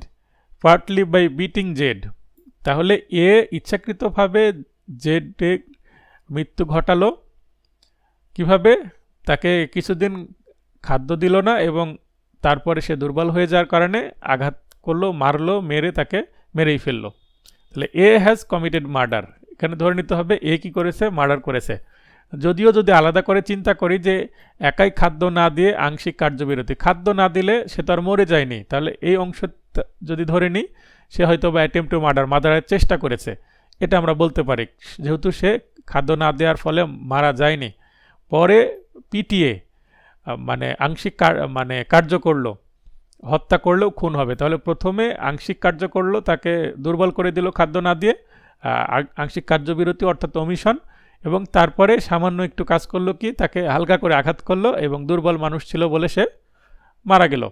S1: partly by beating Jed. তাহলে এ ইচ্ছাকৃতভাবে জেডের মৃত্যু ঘটালো। কিভাবে? তাকে কিছুদিন খাদ্য দিল না এবং তারপরে সে দুর্বল হয়ে যাওয়ার কারণে আঘাত করলো, মারলো, তাকে মেরেই ফেললো। তাহলে এ হ্যাজ কমিটেড মার্ডার। এখানে ধরে নিতে হবে এ কি করেছে, মার্ডার করেছে। যদিও যদি আলাদা করে চিন্তা করি যে একাই খাদ্য না দিয়ে আংশিক কার্যবিরতি, খাদ্য না দিলে সে তো আর মরে যায়নি, তাহলে এই অংশ যদি ধরে নিই সে হয়তো বা অ্যাটেম্প্ট টু মার্ডারের চেষ্টা করেছে, এটা আমরা বলতে পারি, যেহেতু সে খাদ্য না দেওয়ার ফলে মারা যায়নি, পরে পিটিয়ে মানে আংশিক মানে কার্য করলো, হত্যা করলেও খুন হবে। তাহলে প্রথমে আংশিক কার্য করলো, তাকে দুর্বল করে দিল খাদ্য না দিয়ে, আংশিক কার্যবিরতি অর্থাৎ অমিশন, এবং তারপরে সামান্য একটু কাজ করলো কি, তাকে হালকা করে আঘাত করলো এবং দুর্বল মানুষ ছিল বলে সে মারা গেল।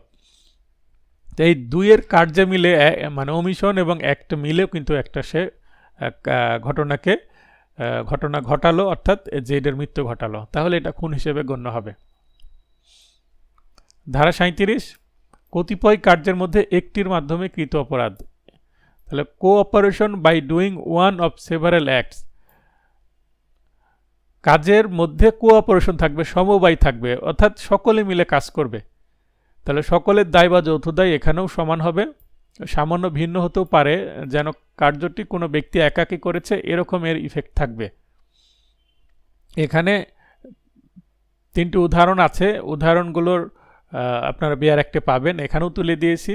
S1: তো এই দুইয়ের কার্যে মিলে মানে অমিশন এবং অ্যাক্ট মিলেও কিন্তু একটা সে ঘটনা ঘটালো, অর্থাৎ জেডের মৃত্যু ঘটালো, তাহলে এটা খুন হিসেবে গণ্য হবে। ধারা 37, কতিপয় কার্যের মধ্যে একটির মাধ্যমে কৃত অপরাধ। তাহলে cooperation by doing one of several acts, কাজের মধ্যে কোঅপারেশন থাকবে, সমবায় থাকবে, অর্থাৎ সকলে মিলে কাজ করবে। তাহলে সকলের দায় বা যৌথ দায় এখানেও সমান হবে, সামান্য ভিন্ন হতেও পারে, যেন কার্যটি কোনো ব্যক্তি একাকী করেছে এরকম এর ইফেক্ট থাকবে। এখানে 3টি উদাহরণ আছে, উদাহরণগুলোর আপনারা বিআর অ্যাক্টে পাবেন, এখানেও তুলে দিয়েছি।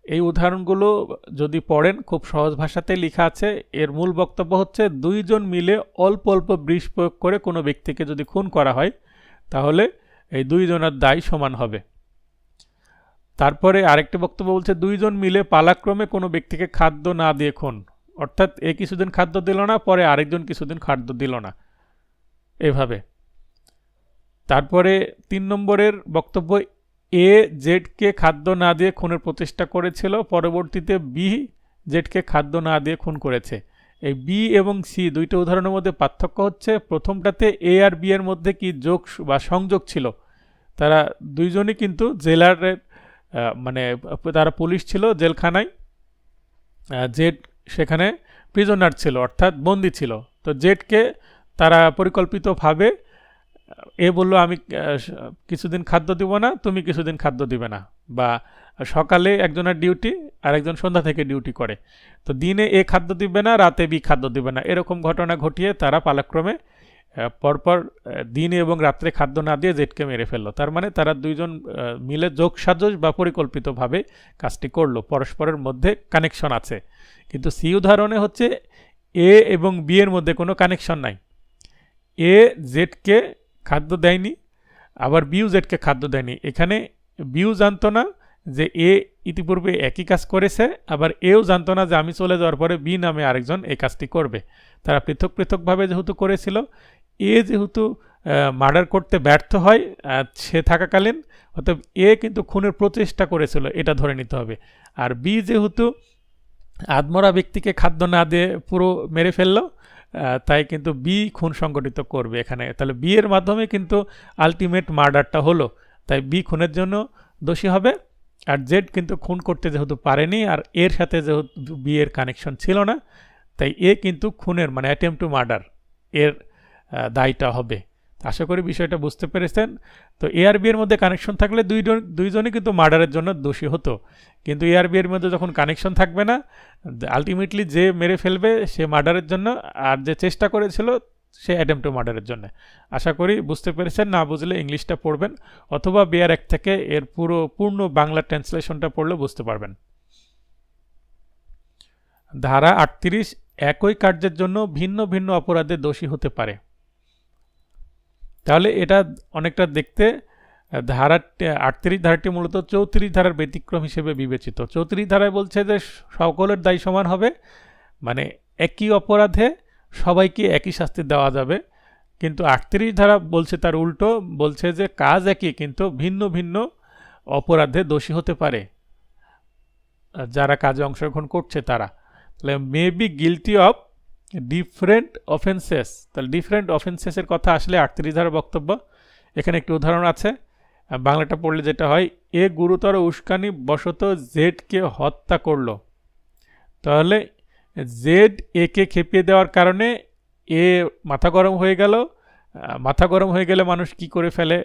S1: এই উদাহরণগুলো যদি পড়েন খুব সহজ ভাষাতে লেখা আছে। এর মূল বক্তব্য হচ্ছে 2 জন মিলে অল্প অল্প বিষ প্রয়োগ করে কোনো ব্যক্তিকে যদি খুন করা হয় তাহলে এই 2 জনের দায় সমান হবে। তারপরে আরেকটি বক্তব্য বলছে 2 জন মিলে পালাক্রমে কোনো ব্যক্তিকে খাদ্য না দিয়ে খুন, অর্থাৎ এ কিছুদিন খাদ্য দিল না, পরে আরেকজন কিছুদিন খাদ্য দিল না, এভাবে। তারপরে 3 নম্বরের বক্তব্য, এ জেডকে খাদ্য না দিয়ে খুনের প্রচেষ্টা করেছিল, পরবর্তীতে বি জেডকে খাদ্য না দিয়ে খুন করেছে। এই বি এবং সি দুইটা উদাহরণের মধ্যে পার্থক্য হচ্ছে, প্রথমটাতে এ আর বি এর মধ্যে কি যোগ বা সংযোগ ছিল, তারা দুইজনই কিন্তু জেলারের মানে তারা পুলিশ ছিল জেলখানায়, জেড সেখানে প্রিজনার ছিল অর্থাৎ বন্দি ছিল। তো জেডকে তারা পরিকল্পিতভাবে, এ বলল আমি কিছুদিন খাদ্য দিব না, তুমি কিছুদিন খাদ্য দিবে না, বা সকালে একজনের ডিউটি আর একজন সন্ধ্যা থেকে ডিউটি করে, তো দিনে এ খাদ্য দিবে না, রাতে বি খাদ্য দিবে না, এরকম ঘটনা ঘটিয়ে তারা পালাক্রমে পরপর দিনে এবং রাত্রে খাদ্য না দিয়ে জেডকে মেরে ফেললো। তার মানে তারা 2 জন মিলে যোগসাজশ বা পরিকল্পিতভাবে কাজটি করলো, পরস্পরের মধ্যে কানেকশন আছে। কিন্তু সি উদাহরণে হচ্ছে এ এবং বি এর মধ্যে কোনো কানেকশন নাই, এ জেডকে খাদ্য দেয়নি, আবার বিউ জেডকে খাদ্য দেয়নি। এখানে বিউ জানতো না যে এ ইতিপূর্বে একই কাজ করেছে, আবার এও জানতো না যে আমি চলে যাওয়ার পরে বি নামে আরেকজন এই কাজটি করবে। তারা পৃথক পৃথকভাবে যেহেতু করেছিল, এ যেহেতু মার্ডার করতে ব্যর্থ হয় সে থাকাকালীন, অর্থাৎ এ কিন্তু খুনের প্রচেষ্টা করেছিল, এটা ধরে নিতে হবে। আর বি যেহেতু আদমরা ব্যক্তিকে খাদ্য না দিয়ে পুরো মেরে ফেললো, তাই কিন্তু বি খুন সংগঠিত করবে এখানে। তাহলে বি এর মাধ্যমে কিন্তু আলটিমেট মার্ডারটা হলো, তাই বি খুনের জন্য দোষী হবে। আর জেড কিন্তু খুন করতে যেহেতু পারেনি, আর এর সাথে যেহেতু বি এর কানেকশন ছিল না, তাই এ কিন্তু খুনের মানে অ্যাটেম্প্ট টু মার্ডার এর দায়টা হবে। আশা করি বিষয়টা বুঝতে পেরেছেন। তো এ আর বি এর মধ্যে কানেকশন থাকলে দুইজনই কিন্তু মার্ডারের জন্য দোষী হতো, কিন্তু এ আর বি এর মধ্যে যখন কানেকশন থাকবে না, আলটিমেটলি যে মেরে ফেলবে সে মার্ডারের জন্য, আর যে চেষ্টা করেছিল সে অ্যাটেম্প্ট টু মার্ডারের জন্য। আশা করি বুঝতে পেরেছেন, না বুঝলে ইংলিশটা পড়বেন অথবা বিআর অ্যাক্ট থেকে এর পূর্ণ বাংলা ট্রান্সলেশনটা পড়লে বুঝতে পারবেন। ধারা 38, একই কার্যের জন্য ভিন্ন ভিন্ন অপরাধে দোষী হতে পারে। তাহলে এটা অনেকটা দেখতে ধারা 38 ধারাটি মূলত 34 ধারার ব্যতিক্রম হিসেবে বিবেচিত। 34 ধারায় বলছে যে সকলের দায় সমান হবে, মানে একই অপরাধে সবাইকে একই শাস্তি দেওয়া যাবে। কিন্তু 38 ধারা বলছে তার উল্টো, বলছে যে কাজ একই কিন্তু ভিন্ন ভিন্ন অপরাধে দোষী হতে পারে যারা কাজে অংশগ্রহণ করছে তারা। তাহলে may be guilty of different offences. তাহলে ডিফারেন্ট অফেন্সেসের কথা আসলে 38 ধারার বক্তব্য। এখানে একটি উদাহরণ আছে, বাংলাটা পড়লে যেটা হয়, এ গুরুতর উস্কানি বশত জেডকে হত্যা করলো। তাহলে জেড একে খেপিয়ে দেওয়ার কারণে এ মাথা গরম হয়ে গেল। মাথা গরম হয়ে গেলে মানুষ কি করে ফেলে,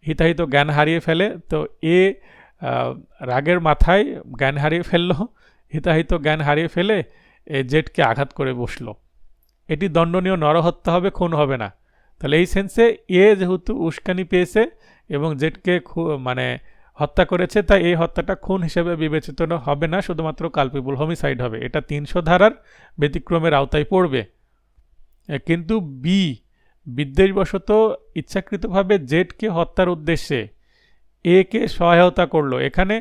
S1: হিতাহিত জ্ঞান হারিয়ে ফেলে। তো এ রাগের মাথায় জ্ঞান হারিয়ে ফেললো, হিতাহিত জ্ঞান হারিয়ে ফেলে এ জেডকে আঘাত করে বসলো। এটি দণ্ডনীয় নরহত্যা হবে, খুন হবে না। তাহলে এই সেন্সে এ যেহেতু উস্কানি পেয়েছে এবং জেডকে মানে হত্যা করেছে, তাই এই হত্যাটা খুন হিসেবে বিবেচিত হবে না, শুধুমাত্র কালপেবল হোমিসাইড হবে। এটা 300 ধারার ব্যতিক্রমের আওতায় পড়বে। কিন্তু বি বিদ্বেষবশত ইচ্ছাকৃতভাবে জেডকে হত্যার উদ্দেশ্যে এ কে সহায়তা করলো। এখানে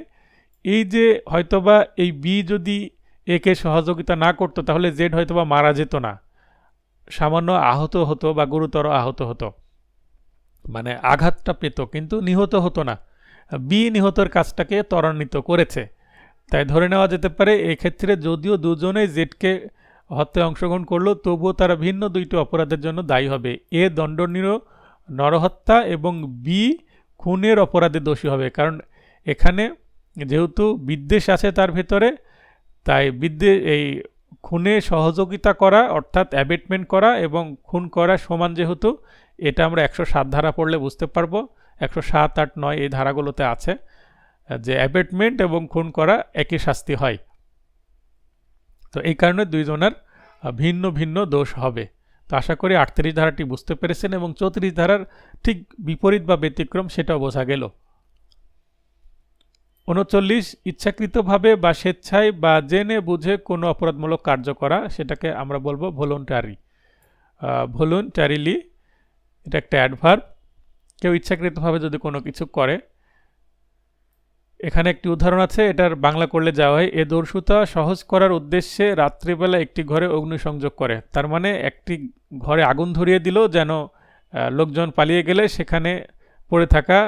S1: এই যে হয়তোবা এই বি যদি এ কে সহযোগিতা না করতো তাহলে জেড হয়তোবা মারা যেত না, সামান্য আহত হতো বা গুরুতর আহত হতো, মানে আঘাতটা পেত, কিন্তু নিহত হতো না। বি নিহতের কাজটাকে ত্বরান্বিত করেছে। তাই ধরে নেওয়া যেতে পারে এক্ষেত্রে যদিও দুজনেই জেডকে হত্যায় অংশগ্রহণ করলো, তবুও তারা ভিন্ন দুইটি অপরাধের জন্য দায়ী হবে। এ দণ্ডনীয় নরহত্যা এবং বি খুনের অপরাধে দোষী হবে। কারণ এখানে যেহেতু বিদ্বেষ আছে তার ভেতরে, তাই এই খুনে সহযোগিতা করা অর্থাৎ অ্যাবেটমেন্ট করা এবং খুন করা সমান, যেহেতু এটা আমরা 107 ধারা পড়লে বুঝতে পারবো। 107, 8, 9 এই ধারাগুলোতে আছে যে অ্যাবেটমেন্ট এবং খুন করা একই শাস্তি হয়। তো এই কারণে দুইজনের ভিন্ন ভিন্ন দোষ হবে। তো আশা করি 38 ধারাটি বুঝতে পেরেছেন এবং 34 ধারার ঠিক বিপরীত বা ব্যতিক্রম সেটাও বোঝা গেল। 39 ইচ্ছাকৃতভাবে বা স্বেচ্ছায় বা জেনে বুঝে কোনো অপরাধমূলক কার্য করা, সেটাকে আমরা বলবো ভলন্টারি, ভলন্টারিলি। এটা একটা অ্যাডভার্ব। কেউ ইচ্ছাকৃতভাবে যদি কোনো কিছু করে। এখানে একটি উদাহরণ আছে, এটার বাংলা করলে যাওয়া হয় এ দস্যুতা সহজ করার উদ্দেশ্যে রাত্রিবেলা একটি ঘরে অগ্নিসংযোগ করে। তার মানে একটি ঘরে আগুন ধরিয়ে দিল যেন লোকজন পালিয়ে গেলে সেখানে পড়ে থাকা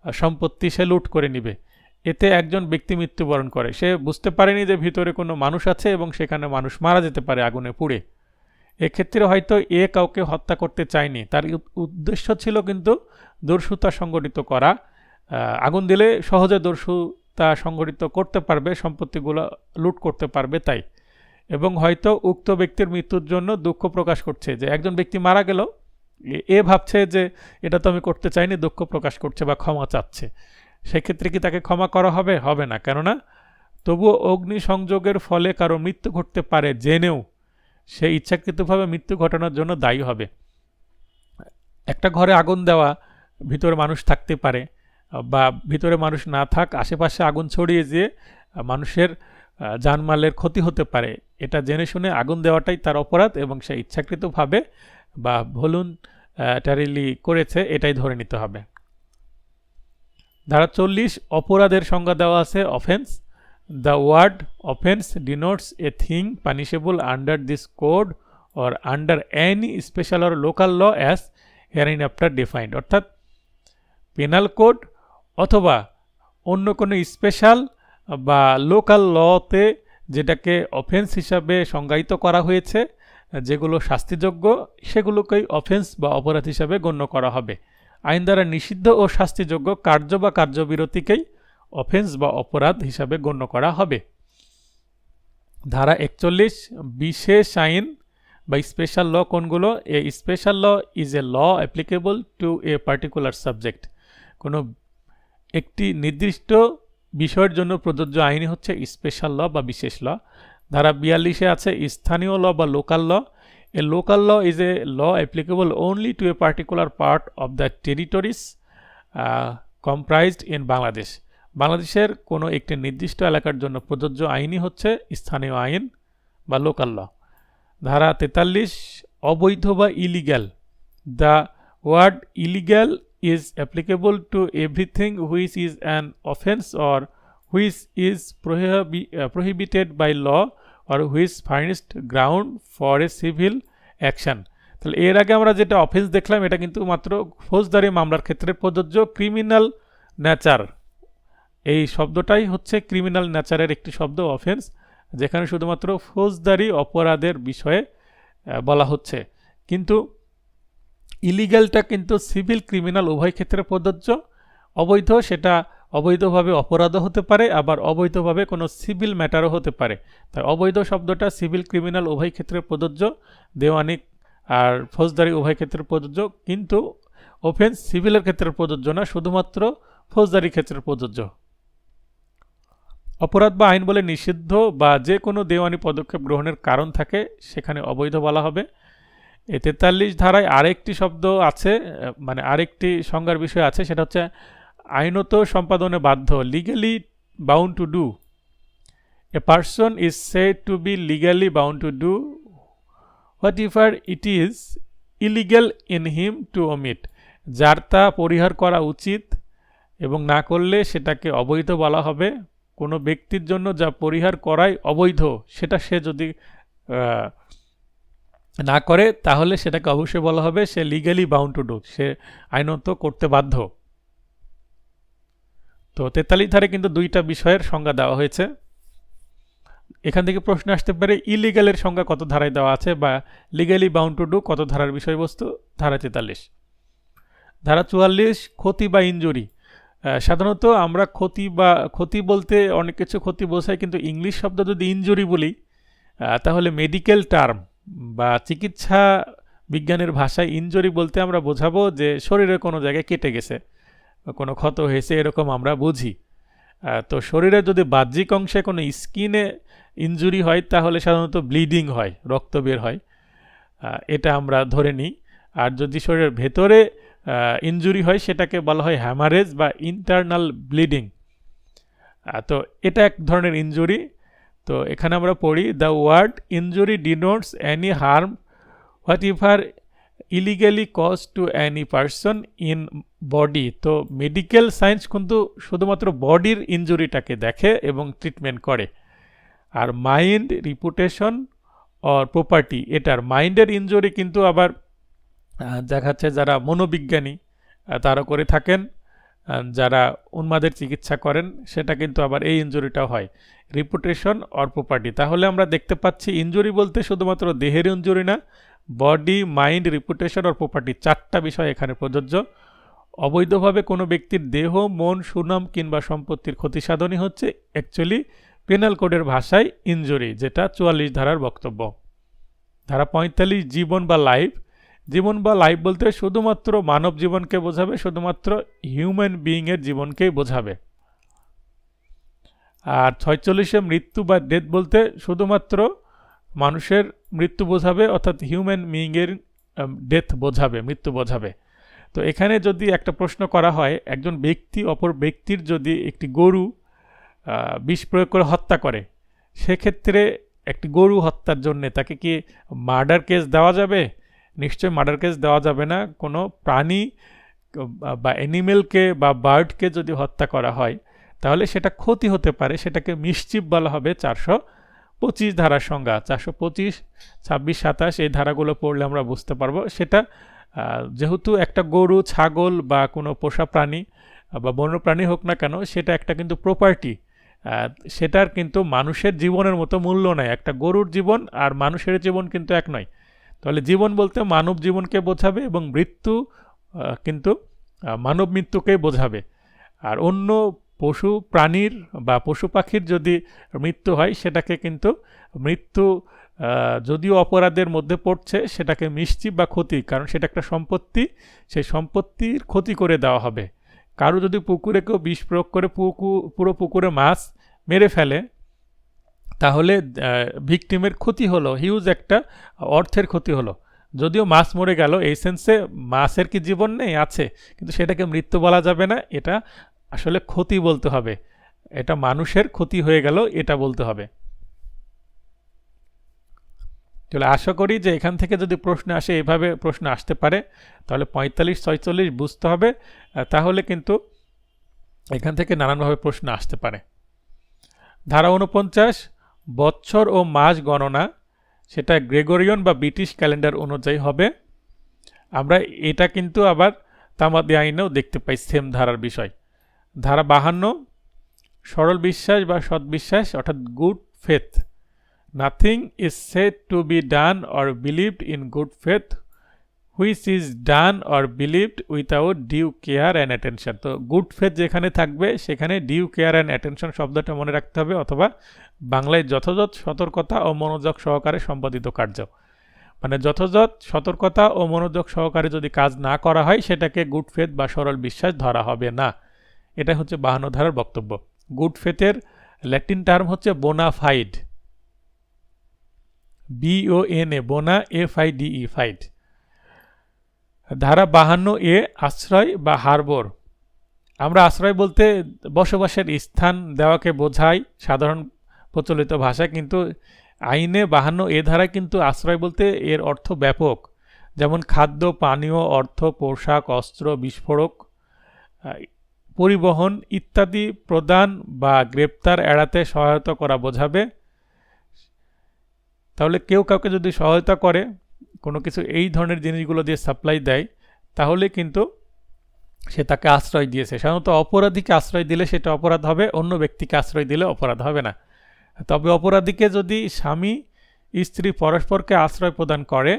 S1: সম্পত্তি সে লুট করে নিবে। এতে একজন ব্যক্তি মৃত্যুবরণ করে। সে বুঝতে পারেনি যে ভিতরে কোনো মানুষ আছে এবং সেখানে মানুষ মারা যেতে পারে আগুনে পুড়ে। এক্ষেত্রে হয়তো এ কাউকে হত্যা করতে চায়নি, তার উদ্দেশ্য ছিল কিন্তু দস্যুতা সংগঠিত করা। আগুন দিলে সহজে দস্যুতা সংগঠিত করতে পারবে, সম্পত্তিগুলো লুট করতে পারবে তাই। এবং হয়তো উক্ত ব্যক্তির মৃত্যুর জন্য দুঃখ প্রকাশ করছে, যে একজন ব্যক্তি মারা গেল, এ ভাবছে যে এটা তো আমি করতে চাইনি, দুঃখ প্রকাশ করছে বা ক্ষমা চাচ্ছে। সেক্ষেত্রে কি তাকে ক্ষমা করা হবে? হবে না, কেননা তবুও অগ্নিসংযোগের ফলে কারো মৃত্যু ঘটতে পারে জেনেও সে ইচ্ছাকৃতভাবে মৃত্যু ঘটানোর জন্য দায়ী হবে। একটা ঘরে আগুন দেওয়া, ভিতরে মানুষ থাকতে পারে বা ভিতরে মানুষ না থাক, আশেপাশে আগুন ছড়িয়ে যেয়ে মানুষের জানমালের ক্ষতি হতে পারে, এটা জেনে শুনে আগুন দেওয়াটাই তার অপরাধ এবং সে ইচ্ছাকৃতভাবে বা ভলুন্টারিলি করেছে, এটাই ধরে নিতে হবে। ধারা 40 অপরাধের সংজ্ঞা দেওয়া আছে offence. The word offense denotes a thing punishable under this code or under any special or local law as hereinafter defined, অর্থাৎ পেনাল কোড অথবা অন্য কোনো স্পেশাল বা লোকাল লতে যেটাকে অফেন্স হিসাবে সংজ্ঞায়িত করা হয়েছে, যেগুলো শাস্তিযোগ্য, সেগুলোকেই অফেন্স বা অপরাধ হিসাবে গণ্য করা হবে। আইন দ্বারা নিষিদ্ধ ও শাস্তিযোগ্য কার্য বা কার্যবিরতিকেই অফেন্স বা অপরাধ হিসাবে গণ্য করা হবে। ধারা 41 বিশেষ আইন বা স্পেশাল ল কোনগুলো? A special law is a law applicable to a particular subject. কোনো একটি নির্দিষ্ট বিষয়ের জন্য প্রযোজ্য আইনই হচ্ছে স্পেশাল ল বা বিশেষ ল। ধারা 42 আছে স্থানীয় ল বা local law. A local law is a law applicable only to a particular part of the territories comprised in Bangladesh. বাংলাদেশের কোনো একটি নির্দিষ্ট এলাকার জন্য প্রযোজ্য আইনই হচ্ছে স্থানীয় আইন বা লোকাল ল। ধারা 43 অবৈধ বা illegal. The word illegal is applicable to everything which is an offense or which is prohibited by law or which furnished ground for a civil action. তাহলে এর আগে আমরা যেটা অফেন্স দেখলাম এটা কিন্তু মাত্র ফৌজদারি মামলার ক্ষেত্রে প্রযোজ্য। ক্রিমিনাল নেচার, এই শব্দটাই হচ্ছে ক্রিমিনাল নেচারের একটি শব্দ অফেন্স, যেখানে শুধুমাত্র ফৌজদারি অপরাধের বিষয়ে বলা হচ্ছে। কিন্তু ইলিগ্যালটা কিন্তু সিভিল ক্রিমিনাল উভয় ক্ষেত্রে প্রযোজ্য। অবৈধ, সেটা অবৈধভাবে অপরাধও হতে পারে, আবার অবৈধভাবে কোনো সিভিল ম্যাটারও হতে পারে। তাই অবৈধ শব্দটা সিভিল ক্রিমিনাল উভয় ক্ষেত্রে প্রযোজ্য, দেওয়ানি আর ফৌজদারি উভয় ক্ষেত্রে প্রযোজ্য। কিন্তু অফেন্স সিভিলের ক্ষেত্রে প্রযোজ্য না, শুধুমাত্র ফৌজদারি ক্ষেত্রে প্রযোজ্য। অপরাধ বা আইন বলে নিষিদ্ধ বা যে কোনো দেওয়ানি পদক্ষেপ গ্রহণের কারণ থাকে সেখানে অবৈধ বলা হবে। এই 43 ধারায় আরেকটি শব্দ আছে, মানে আরেকটি সংজ্ঞার বিষয় আছে, সেটা হচ্ছে আইনত সম্পাদনে বাধ্য, legally bound to do. A person is said to be legally bound to do whatever it is illegal in him to omit. যার তা পরিহার করা উচিত এবং না করলে সেটাকে অবৈধ বলা হবে। কোনো ব্যক্তির জন্য যা পরিহার করাই অবৈধ, সেটা সে যদি না করে তাহলে সেটাকে অবশ্যই বলা হবে সে লিগ্যালি বাউন্ড টু ডু, সে আইনত করতে বাধ্য। তো 43 ধারে কিন্তু দুইটা বিষয়ের সংজ্ঞা দেওয়া হয়েছে। এখান থেকে প্রশ্ন আসতে পারে ইলিগ্যালের সংজ্ঞা কত ধারায় দেওয়া আছে, বা লিগ্যালি বাউন্ড টু ডু কত ধারার বিষয়বস্তু। ধারা 43। ধারা 44 ক্ষতি বা ইনজুরি। সাধারণত আমরা ক্ষতি বলতে অনেক কিছু ক্ষতি বোঝায়, কিন্তু ইংলিশ শব্দ যদি ইনজুরি বলি তাহলে মেডিকেল টার্ম বা চিকিৎসা বিজ্ঞানের ভাষায় ইনজুরি বলতে আমরা বোঝাবো যে শরীরের কোনো জায়গায় কেটে গেছে, কোনো ক্ষত হয়েছে, এরকম আমরা বুঝি। তো শরীরের যদি বাহ্যিক অংশে কোনো স্কিনে ইনজুরি হয় তাহলে সাধারণত ব্লিডিং হয়, রক্ত বের হয়, এটা আমরা ধরে নিই। আর যদি শরীরের ভেতরে ইনজুরি হয় সেটাকে বলা হয় হ্যামারেজ বা ইন্টারনাল ব্লিডিং। তো এটা এক ধরনের ইনজুরি। তো এখানে আমরা পড়ি the word injury denotes any harm whatever illegally caused to any person in body. তো মেডিকেল সায়েন্স কিন্তু শুধুমাত্র বডির ইনজুরিটাকে দেখে এবং ট্রিটমেন্ট করে। আর মাইন্ড, রিপুটেশন অর প্রপার্টি, এটার মাইন্ডের ইনজুরি কিন্তু আবার দেখাচ্ছে যারা মনোবিজ্ঞানী তারা করে থাকেন, যারা উন্মাদের চিকিৎসা করেন সেটা কিন্তু আবার এই ইনজুরিটাও হয়, রিপুটেশন অর প্রপার্টি। তাহলে আমরা দেখতে পাচ্ছি ইনজুরি বলতে শুধুমাত্র দেহের ইনজুরি না, body, mind, reputation or property, চারটা বিষয় এখানে প্রযোজ্য। অবৈধভাবে কোনো ব্যক্তির দেহ, মন, সুনাম কিংবা সম্পত্তির ক্ষতিসাধনই হচ্ছে অ্যাকচুয়ালি পেনাল কোডের ভাষায় ইনজুরি, যেটা 44 ধারার বক্তব্য। ধারা 45 জীবন বা লাইফ। জীবন বা লাইফ বলতে শুধুমাত্র মানব জীবনকে বোঝাবে, শুধুমাত্র হিউম্যান বিইংয়ের জীবনকেই বোঝাবে। আর 46-এ মৃত্যু বা ডেথ বলতে শুধুমাত্র মানুষের মৃত্যু বোঝাবে, অর্থাৎ হিউম্যান বিইংয়ের ডেথ বোঝাবে, মৃত্যু বোঝাবে। তো এখানে যদি একটা প্রশ্ন করা হয়, একজন ব্যক্তি অপর ব্যক্তির যদি একটি গরু বিষ প্রয়োগ করে হত্যা করে, সেক্ষেত্রে একটি গরু হত্যার জন্য তাকে কি মার্ডার কেস দেওয়া যাবে? নিশ্চয়ই মার্ডার কেস দেওয়া যাবে না। কোনো প্রাণী বা অ্যানিমেলকে বা বার্ডকে যদি হত্যা করা হয় তাহলে সেটা ক্ষতি হতে পারে, সেটাকে মিসচিফ বলা হবে। 425 ধারার সংজ্ঞা, 425, 26, 27 এই ধারাগুলো পড়লে আমরা বুঝতে পারবো। সেটা যেহেতু একটা গরু, ছাগল বা কোনো পোষা প্রাণী বা বন্যপ্রাণী হোক না কেন, সেটা একটা কিন্তু প্রপার্টি, সেটার কিন্তু মানুষের জীবনের মতো মূল্য নেই। একটা গরুর জীবন আর মানুষের জীবন কিন্তু এক নয়। তাহলে জীবন বলতে মানব জীবনকে বোঝাবে এবং মৃত্যু কিন্তু মানব মৃত্যুকেই বোঝাবে। আর অন্য পশু প্রাণীর বা পশু পাখির যদি মৃত্যু হয় সেটাকে কিন্তু মৃত্যু যদিও অপরাধের মধ্যে পড়ছে, সেটাকে মিসচিফ বা ক্ষতি, কারণ সেটা একটা সম্পত্তি, সেই সম্পত্তির ক্ষতি করে দেওয়া হবে। কারো যদি পুকুরে কেউ বিষ প্রয়োগ করে পুরো পুকুরে মাছ মেরে ফেলে তাহলে ভিকটিমের ক্ষতি হলো, হিউজ একটা অর্থের ক্ষতি হলো। যদিও মাছ মরে গেল, এই সেন্সে মাছের কি জীবন নেই? আছে, কিন্তু সেটাকে মৃত্যু বলা যাবে না, এটা আসলে ক্ষতি বলতে হবে। এটা মানুষের ক্ষতি হয়ে গেল এটা বলতে হবে। তাহলে আশা করি যে এখান থেকে যদি প্রশ্ন আসে, এভাবে প্রশ্ন আসতে পারে, তাহলে 45, 46 বুঝতে হবে, তাহলে কিন্তু এখান থেকে নানানভাবে প্রশ্ন আসতে পারে। ধারা 49 বৎসর ও মাস গণনা, সেটা গ্রেগরিয়ান বা ব্রিটিশ ক্যালেন্ডার অনুযায়ী হবে। আমরা এটা কিন্তু আবার তামাদি আইনেও দেখতে পাই সেম ধারার বিষয়। ধারা 52 সরল বিশ্বাস বা সৎবিশ্বাস, অর্থাৎ good faith. Nothing is said to be done or believed in good faith which is done or believed without due care and attention. তো গুড ফেথ যেখানে থাকবে সেখানে ডিউ কেয়ার অ্যান্ড অ্যাটেনশন শব্দটা মনে রাখতে হবে, অথবা বাংলায় যথাযথ সতর্কতা ও মনোযোগ সহকারে সম্পাদিত কার্য। মানে যথাযথ সতর্কতা ও মনোযোগ সহকারে যদি কাজ না করা হয় সেটাকে গুড ফেথ বা সরল বিশ্বাস ধরা হবে না। এটা হচ্ছে 52 ধারার বক্তব্য। গুড ফেথের ল্যাটিন টার্ম হচ্ছে বোনাফাইড, BONA, বোনা, FIDE, ফাইড। ধারা 52 আশ্রয় বা হারবর। আমরা আশ্রয় বলতে বসবাসের স্থান দেওয়াকে বোঝাই সাধারণ প্রচলিত ভাষা, কিন্তু আইনে 52 ধারা কিন্তু আশ্রয় বলতে এর অর্থ ব্যাপক, যেমন খাদ্য, পানীয়, অর্থ, পোশাক, অস্ত্র, বিস্ফোরক, পরিবহন ইত্যাদি প্রদান বা গ্রেপ্তার এড়াতে সহায়তা করা বোঝাবে। তাহলে কেউ কাউকে যদি সহায়তা করে, কোনো কিছু এই ধরনের জিনিসগুলো দিয়ে সাপ্লাই দেয়, তাহলে কিন্তু সে তাকে আশ্রয় দিয়েছে। সাধারণত অপরাধীকে আশ্রয় দিলে সেটা অপরাধ হবে, অন্য ব্যক্তিকে আশ্রয় দিলে অপরাধ হবে না। তবে অপরাধীকে যদি স্বামী স্ত্রী পরস্পরকে আশ্রয় প্রদান করে,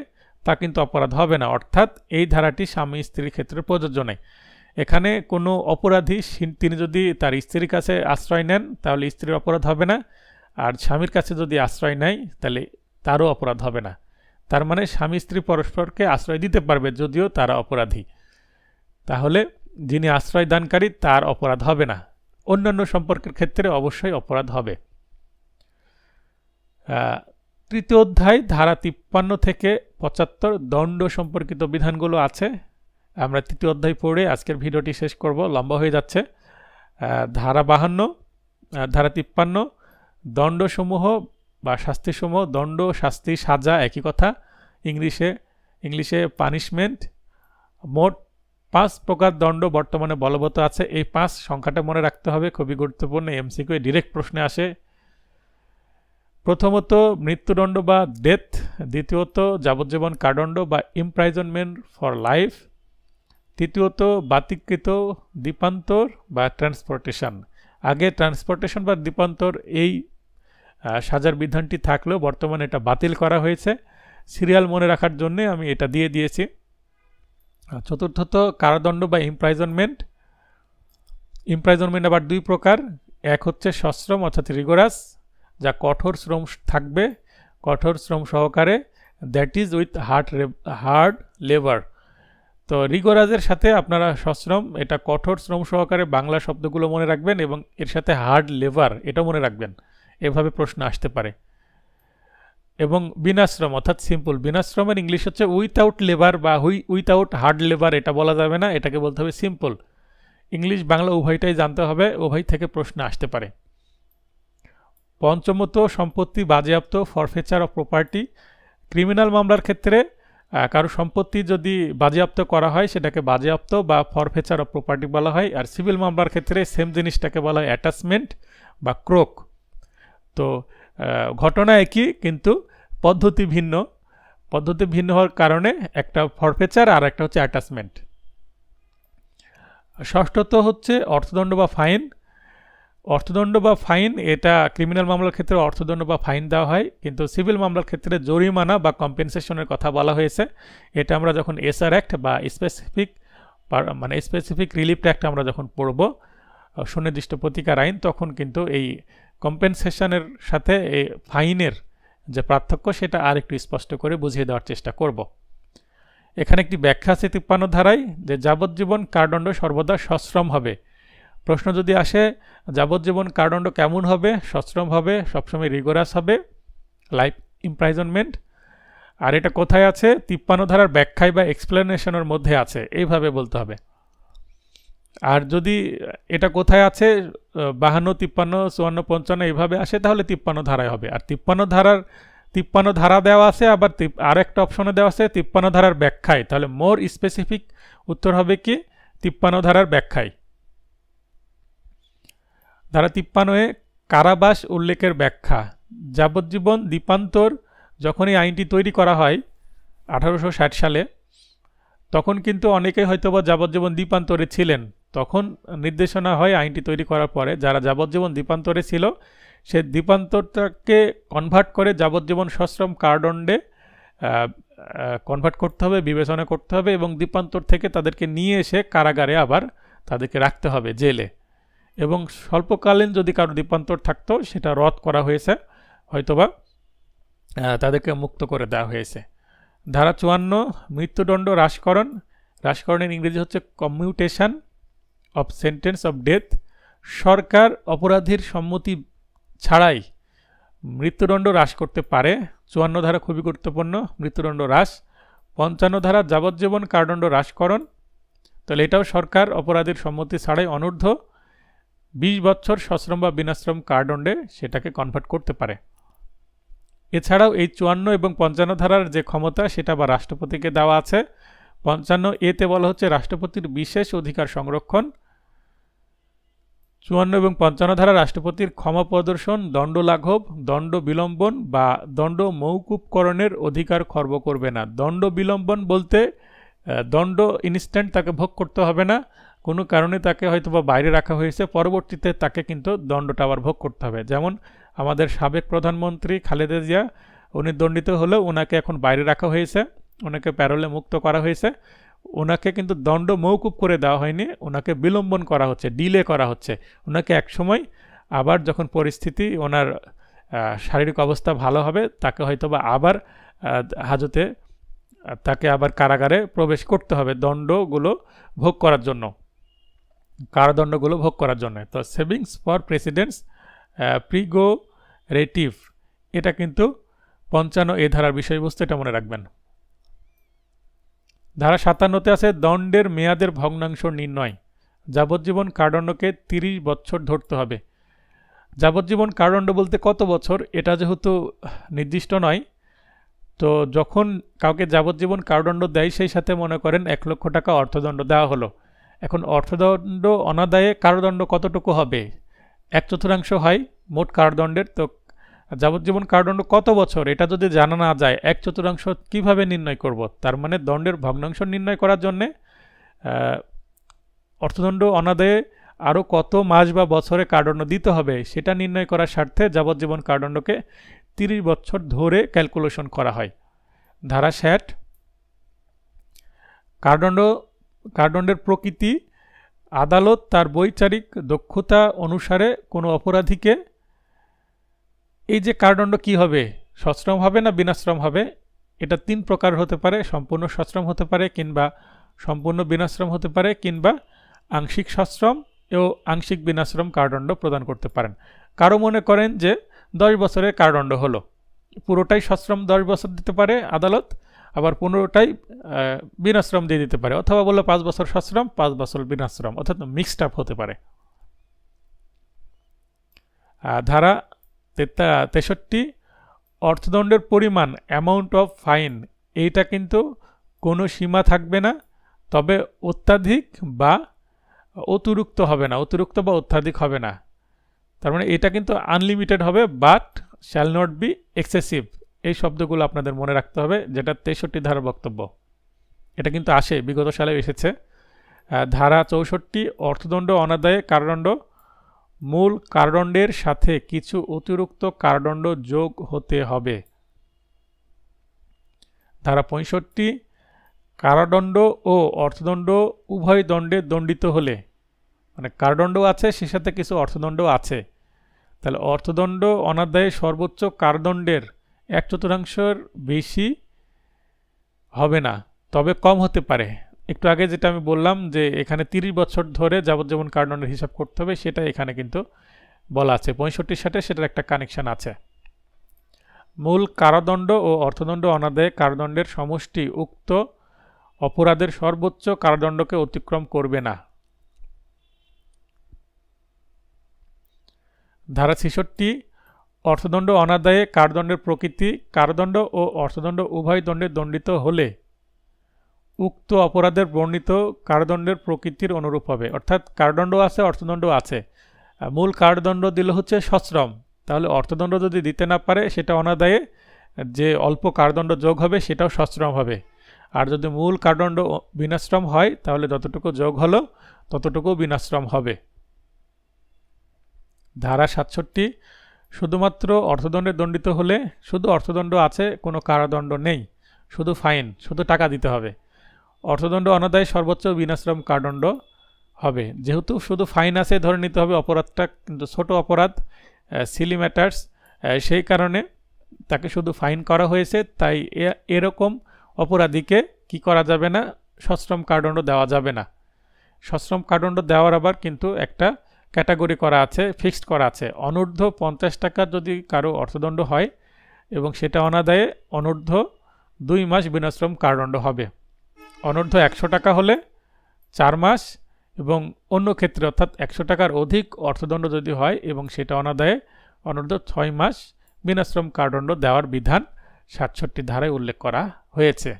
S1: তা কিন্তু অপরাধ হবে না। অর্থাৎ এই ধারাটি স্বামী স্ত্রীর ক্ষেত্রে প্রযোজ্য নয়। এখানে কোনো অপরাধী তিনি যদি তার স্ত্রীর কাছে আশ্রয় নেন, তাহলে স্ত্রীর অপরাধ হবে না, আর স্বামীর কাছে যদি আশ্রয় নেয়, তাহলে তারও অপরাধ হবে না। তার মানে স্বামী স্ত্রী পরস্পরকে আশ্রয় দিতে পারবে যদিও তারা অপরাধী, তাহলে যিনি আশ্রয় দানকারী তার অপরাধ হবে না। অন্যান্য সম্পর্কের ক্ষেত্রে অবশ্যই অপরাধ হবে। তৃতীয় অধ্যায় ধারা 53 থেকে 75 দণ্ড সম্পর্কিত বিধানগুলো আছে। আমরা তৃতীয় অধ্যায় পড়ে আজকের ভিডিওটি শেষ করব, লম্বা হয়ে যাচ্ছে। ধারা 52, ধারা 53 দণ্ডসমূহ বা শাস্তিসমূহ। দণ্ড, শাস্তি, সাজা একই কথা, ইংলিশে পানিশমেন্ট। মোট 5 প্রকার দণ্ড বর্তমানে বলবৎ আছে। এই 5 সংখ্যাটা মনে রাখতে হবে, খুবই গুরুত্বপূর্ণ, এমসিকিউ ডিরেক্ট প্রশ্নে আসে। প্রথমত মৃত্যুদণ্ড বা ডেথ, দ্বিতীয়ত যাবজ্জীবন কারাদণ্ড বা ইমপ্রাইজনমেন্ট ফর লাইফ, তৃতীয়ত বাতিকৃত দ্বীপান্তর বা ট্রান্সপোর্টেশন। আগে ট্রান্সপোর্টেশন বা দ্বীপান্তর এই সাজার বিধানটি থাকলেও বর্তমানে এটা বাতিল করা হয়েছে। সিরিয়াল মনে রাখার জন্য আমি এটা দিয়ে দিয়েছি। চতুর্থত কারাদণ্ড বা ইমপ্রাইজনমেন্ট। আবার 2 প্রকার। এক হচ্ছে সশ্রম অর্থাৎ রিগোরাস, যা কঠোর শ্রম থাকবে, কঠোর শ্রম সহকারে, that is with hard labour. তো রিগোরাসের সাথে আপনারা সশ্রম, এটা কঠোর শ্রম সহকারে, বাংলা শব্দগুলো মনে রাখবেন, এবং এর সাথে হার্ড লেবার এটা মনে রাখবেন, এভাবে প্রশ্ন আসতে পারে। এবং বিনাশ্রম অর্থাৎ সিম্পল। বিনাশ্রমের ইংলিশ হচ্ছে উইথাউট লেবার বা উইথাউট হার্ড লেবার, এটা বলা যাবে না, এটাকে বলতে হবে সিম্পল। ইংলিশ বাংলা উভয়টাই জানতে হবে, উভয় থেকে প্রশ্ন আসতে পারে। পঞ্চমত সম্পত্তি বাজেয়াপ্ত, ফরফেচার অফ প্রপার্টি। ক্রিমিনাল মামলার ক্ষেত্রে কারো সম্পত্তি যদি বাজেয়াপ্ত করা হয় সেটাকে বাজেয়াপ্ত বা ফরফেচার অফ প্রপার্টি বলা হয়। আর সিভিল মামলার ক্ষেত্রে সেম জিনিসটাকে বলা হয় অ্যাটাচমেন্ট বা ক্রোক। তো ঘটনা একই, কিন্তু পদ্ধতি ভিন্ন। পদ্ধতি ভিন্ন হওয়ার কারণে একটা ফরফেচার আর একটা হচ্ছে অ্যাটাচমেন্ট। ষষ্ঠত হচ্ছে অর্থদণ্ড বা ফাইন। অর্থদণ্ড বা ফাইন, এটা ক্রিমিনাল মামলার ক্ষেত্রে অর্থদণ্ড বা ফাইন দেওয়া হয়, কিন্তু সিভিল মামলার ক্ষেত্রে জরিমানা বা কম্পেনসেশনের কথা বলা হয়েছে। এটা আমরা যখন এসআর অ্যাক্ট বা স্পেসিফিক রিলিফ অ্যাক্ট আমরা যখন পড়ব, সুনির্দিষ্ট প্রতিকার আইন, তখন কিন্তু এই কম্পেনসেশনের সাথে এই ফাইনের যে পার্থক্য সেটা আর একটু স্পষ্ট করে বুঝিয়ে দেওয়ার চেষ্টা করব। এখানে একটি ব্যাখ্যা আছে 53 ধারায়, যে যাবজ্জীবন কারাদণ্ড সর্বদা সশ্রম হবে। প্রশ্ন যদি আসে যাবজ্জীবন কারাদণ্ড কেমন হবে, সশ্রম হবে, সবসময় রিগোরাস হবে, লাইফ ইমপ্রাইজনমেন্ট। আর এটা কোথায় আছে? 53 ধারার ব্যাখ্যায় বা এক্সপ্লেনেশনের মধ্যে আছে, এইভাবে বলতে হবে। আর যদি এটা কোথায় আছে 52, 53, 54, 55 এইভাবে আসে, তাহলে 53 ধারায় হবে। আর 53 ধারা দেওয়া আছে, আবার আর একটা অপশনে দেওয়া আছে 53 ধারার ব্যাখ্যায়, তাহলে মোর স্পেসিফিক উত্তর হবে কি 53 ধারার ব্যাখ্যায়। ধারা 53-এ কারাবাস উল্লেখের ব্যাখ্যা। যাবজ্জীবন দ্বীপান্তর যখন এই আইনটি তৈরি করা হয় 1860 সালে, তখন কিন্তু অনেকেই হয়তোবা যাবজ্জীবন দ্বীপান্তরে ছিলেন। তখন নির্দেশনা হয় আইনটি তৈরি করার পরে, যারা যাবজ্জীবন দ্বীপান্তরে ছিল সে দ্বীপান্তরটাকে কনভার্ট করে যাবজ্জীবন সশ্রম কারাদণ্ডে কনভার্ট করতে হবে, বিবেচনা করতে হবে, এবং দ্বীপান্তর থেকে তাদেরকে নিয়ে এসে কারাগারে আবার তাদেরকে রাখতে হবে, জেলে। এবং স্বল্পকালীন যদি কারো দ্বীপান্তর থাকতো সেটা রদ করা হয়েছে, হয়তোবা তাদেরকে মুক্ত করে দেওয়া হয়েছে। ধারা 54 মৃত্যুদণ্ড হ্রাসকরণ। হ্রাসকরণের ইংরেজি হচ্ছে commutation of sentence of death. সরকার অপরাধীর সম্মতি ছাড়াই মৃত্যুদণ্ড হ্রাস করতে পারে। 54 ধারা খুবই গুরুত্বপূর্ণ। মৃত্যুদণ্ড হ্রাস 55 ধারা যাবজ্জীবন কারাদণ্ড হ্রাসকরণ, তাহলে এটাও সরকার অপরাধীর সম্মতি ছাড়াই অনূর্ধ্ব 20 বছর সশ্রম বা বিনাশ্রম কারাদণ্ডে সেটাকে কনভার্ট করতে পারে। এছাড়াও এই 54 এবং 55 ধারার যে ক্ষমতা সেটা বা রাষ্ট্রপতিকে দেওয়া আছে। 55 এতে বলা হচ্ছে রাষ্ট্রপতির বিশেষ অধিকার সংরক্ষণ। 54 এবং 55 ধারা রাষ্ট্রপতির ক্ষমা প্রদর্শন, দণ্ড লাঘব, দণ্ড বিলম্বন বা দণ্ড মৌকুবকরণের অধিকার খর্ব করবে না। দণ্ড বিলম্বন বলতে দণ্ড ইনস্ট্যান্ট তাকে ভোগ করতে হবে না, কোনো কারণে তাকে হয়তো বা বাইরে রাখা হয়েছে, পরবর্তীতে তাকে কিন্তু দণ্ডটা আবার ভোগ করতে হবে। যেমন আমাদের সাবেক প্রধানমন্ত্রী খালেদা জিয়া, উনি দণ্ডিত হলেও ওনাকে এখন বাইরে রাখা হয়েছে, ওনাকে প্যারোলে মুক্ত করা হয়েছে, ওনাকে কিন্তু দণ্ড মৌকুব করে দেওয়া হয়নি, ওনাকে বিলম্বন করা হচ্ছে, ডিলে করা হচ্ছে। ওনাকে একসময় আবার যখন পরিস্থিতি ওনার শারীরিক অবস্থা ভালো হবে, তাকে হয়তো বা আবার হাজতে তাকে আবার কারাগারে প্রবেশ করতে হবে দণ্ডগুলো ভোগ করার জন্য, কারাদণ্ডগুলো ভোগ করার জন্য। তো সেভিংস ফর প্রেসিডেন্টস প্রিগোরেটিভ, এটা কিন্তু 55 এ ধারার বিষয়বস্তু, এটা মনে রাখবেন। ধারা 57-তে আছে দণ্ডের মেয়াদের ভগ্নাংশ নির্ণয়। যাবজ্জীবন কারাদণ্ডকে 30 বছর ধরতে হবে। যাবজ্জীবন কারাদণ্ড বলতে কত বছর, এটা যেহেতু নির্দিষ্ট নয়, তো যখন কাউকে যাবজ্জীবন কারাদণ্ড দেয় সেই সাথে মনে করেন 1 লক্ষ টাকা অর্থদণ্ড দেওয়া হলো। এখন অর্থদণ্ড অনাদায়ে কারাদণ্ড কতটুকু হবে, 1/4 হয় মোট কারাদণ্ডের। তো যাবজ্জীবন কারাদণ্ড কত বছর এটা যদি জানা না যায়, 1/4 কিভাবে নির্ণয় করব? তার মানে দণ্ডের ভগ্নাংশ নির্ণয় করার জন্যে অর্থদণ্ড অনাদায়ে আরও কত মাস বা বছরে কারাদণ্ড দিতে হবে সেটা নির্ণয় করার স্বার্থে যাবজ্জীবন কারাদণ্ডকে 30 বছর ধরে ক্যালকুলেশন করা হয়। ধারা 60, কারাদণ্ডের প্রকৃতি। আদালত তার বৈচারিক দক্ষতা অনুসারে কোনো অপরাধীকে, এই যে কারাদণ্ড কি হবে, সশ্রম হবে না বিনাশ্রম হবে, এটা 3 প্রকার হতে পারে। সম্পূর্ণ সশ্রম হতে পারে, কিংবা সম্পূর্ণ বিনাশ্রম হতে পারে, কিংবা আংশিক সশ্রম ও আংশিক বিনাশ্রম কারাদণ্ড প্রদান করতে পারেন। কারো মনে করেন যে 10 বছরের কারাদণ্ড হলো, পুরোটাই সশ্রম 10 বছর দিতে পারে আদালত, আবার পুরোটাই বিনাশ্রম দিয়ে দিতে পারে, অথবা বললো 5 বছর সশ্রম 5 বছর বিনাশ্রম, অর্থাৎ মিক্সড আপ হতে পারে। ধারা 63, অর্থদণ্ডের পরিমাণ, অ্যামাউন্ট অফ ফাইন, এইটা কিন্তু কোনো সীমা থাকবে না, তবে অত্যাধিক বা অতিরিক্ত হবে না, অতিরিক্ত বা অত্যাধিক হবে না। তার মানে এটা কিন্তু আনলিমিটেড হবে, but shall not be excessive. এই শব্দগুলো আপনাদের মনে রাখতে হবে, যেটা 63 ধারার বক্তব্য। এটা কিন্তু আসে, বিগত সালে এসেছে। ধারা 64, অর্থদণ্ড অনাদায়ে কারাদণ্ড, মূল কারাদণ্ডের সাথে কিছু অতিরিক্ত কারাদণ্ড যোগ হতে হবে। ধারা 65, কারাদণ্ড ও অর্থদণ্ড উভয় দণ্ডে দণ্ডিত হলে, মানে কারাদণ্ড আছে সে সাথে কিছু অর্থদণ্ড আছে, তাহলে অর্থদণ্ড অনাদায়ে সর্বোচ্চ কারাদণ্ডের 1/4 বেশি হবে না, তবে কম হতে পারে। একটু আগে যেটা আমি বললাম যে এখানে 30 বছর ধরে যাবজ্জীবন কারাদণ্ডের হিসাব করতে হবে, সেটা এখানে কিন্তু বলা আছে। 65-র সাথে সেটার একটা কানেকশন আছে। মূল কারাদণ্ড ও অর্থদণ্ড অনাদায়ে কারাদণ্ডের সমষ্টি উক্ত অপরাধের সর্বোচ্চ কারাদণ্ডকে অতিক্রম করবে না। ধারা 66, অর্থদণ্ড অনাদায়ে কারাদণ্ডের প্রকৃতি। কারাদণ্ড ও অর্থদণ্ড উভয় দণ্ডে দণ্ডিত হলে উক্ত অপরাধের বর্ণিত কারাদণ্ডের প্রকৃতির অনুরূপ হবে। অর্থাৎ কারাদণ্ড আছে, অর্থদণ্ড আছে। মূল কারাদণ্ড দিলে হচ্ছে সশ্রম, তাহলে অর্থদণ্ড যদি দিতে না পারে সেটা অনাদায়ে যে অল্প কারাদণ্ড যোগ হবে সেটাও সশ্রম হবে। আর যদি মূল কারাদণ্ড বিনাশ্রম হয় তাহলে যতটুকু যোগ হলো ততটুকু বিনাশ্রম হবে। ধারা 67, শুধুমাত্র অর্থদণ্ডে দণ্ডিত হলে, শুধু অর্থদণ্ড আছে কোনো কারাদণ্ড নেই, শুধু ফাইন, শুধু টাকা দিতে হবে। অর্থদণ্ড অনাদায়ে সর্বোচ্চ বিনাশ্রম কারাদণ্ড হবে। যেহেতু শুধু ফাইন আছে, ধরে নিতে হবে অপরাধটা কিন্তু ছোট অপরাধ, সিলি ম্যাটার্স, সেই কারণে তাকে শুধু ফাইন করা হয়েছে। তাই এরকম অপরাধীকে কি করা যাবে না, সশ্রম কারাদণ্ড দেওয়া যাবে না। সশ্রম কারাদণ্ড দেওয়ার আবার কিন্তু একটা ক্যাটাগরি করা আছে, ফিক্সড করা আছে। অনূর্ধ্ব 50 টাকা যদি কারো অর্থদণ্ড হয় এবং সেটা অনাদায়ে অনূর্ধ্ব 2 মাস বিনাশ্রম কারাদণ্ড হবে। অনূর্ধ্ব 100 টাকা হলে 4 মাস এবং অন্য ক্ষেত্রে অর্থাৎ 100 টাকার অধিক অর্থদণ্ড যদি হয় এবং সেটা অনাদায়ে অনূর্ধ্ব 6 মাস বিনাশ্রম কারাদণ্ড দেওয়ার বিধান 67 ধারায় উল্লেখ করা হয়েছে।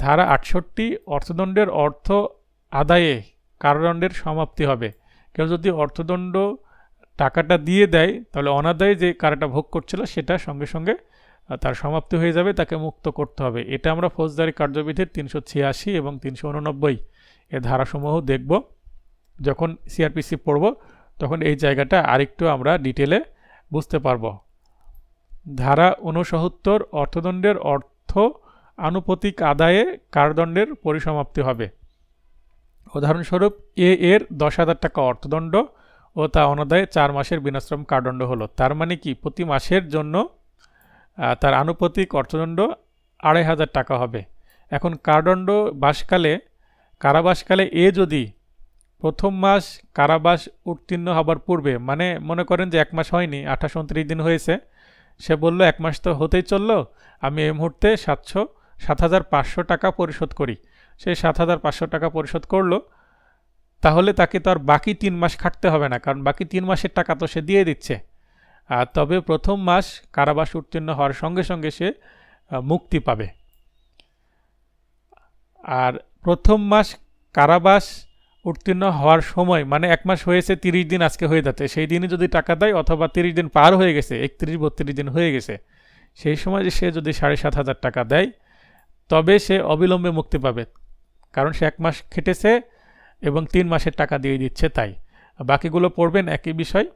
S1: ধারা 68 অর্থদণ্ডের অর্থ আদায়ে কারাদণ্ডের সমাপ্তি হবে। কেউ যদি অর্থদণ্ড টাকাটা দিয়ে দেয় তাহলে অনাদায়ে যে কারাটা ভোগ করছিল সেটা সঙ্গে সঙ্গে তার সমাপ্তি হয়ে যাবে, তাকে মুক্ত করতে হবে। এটা আমরা ফৌজদারি কার্যবিধির 386 এবং 389 এ ধারাসমূহ দেখব। যখন সিআরপিসি পড়ব তখন এই জায়গাটা আরেকটু আমরা ডিটেলে বুঝতে পারব। ধারা 69 অর্থদণ্ডের অর্থ আনুপাতিক আদায়ে কারাদণ্ডের পরিসমাপ্তি হবে। উদাহরণস্বরূপ এর 10,000 টাকা অর্থদণ্ড ও তা অনাদায়ে 4 মাসের বিনাশ্রম কারাদণ্ড হলো। তার মানে কি প্রতি মাসের জন্য তার আনুপাতিক অর্থদণ্ড 2,500 টাকা হবে। এখন কারাবাসকালে যদি প্রথম মাস কারাবাস উত্তীর্ণ হবার পূর্বে, মানে মনে করেন যে 1 মাস হয়নি, 28-29 দিন হয়েছে, সে বলল 1 মাস তো হতেই চললো, আমি এই মুহূর্তে 7,500 টাকা পরিশোধ করি। সে 7,500 টাকা পরিশোধ করলো, তাহলে তাকে তো আর বাকি 3 মাস খাটতে হবে না, কারণ বাকি 3 মাসের টাকা তো সে দিয়ে দিচ্ছে। তবে প্রথম মাস কারাবাস উত্তীর্ণ হওয়ার সঙ্গে সঙ্গে সে মুক্তি পাবে। আর প্রথম মাস কারাবাস উত্তীর্ণ হওয়ার সময় মানে 1 মাস হয়েছে 30 দিন আজকে হয়ে যাচ্ছে, সেই দিনই যদি টাকা দেয়, অথবা 30 দিন পার হয়ে গেছে, 31-32 দিন হয়ে গেছে, সেই সময় সে যদি 7,500 টাকা দেয় তবে সে অবিলম্বে মুক্তি পাবে, কারণ সে 1 মাস খেটেছে এবং 3 মাসের টাকা দিয়ে দিচ্ছে। তাই বাকিগুলো পড়বেন একই বিষয়।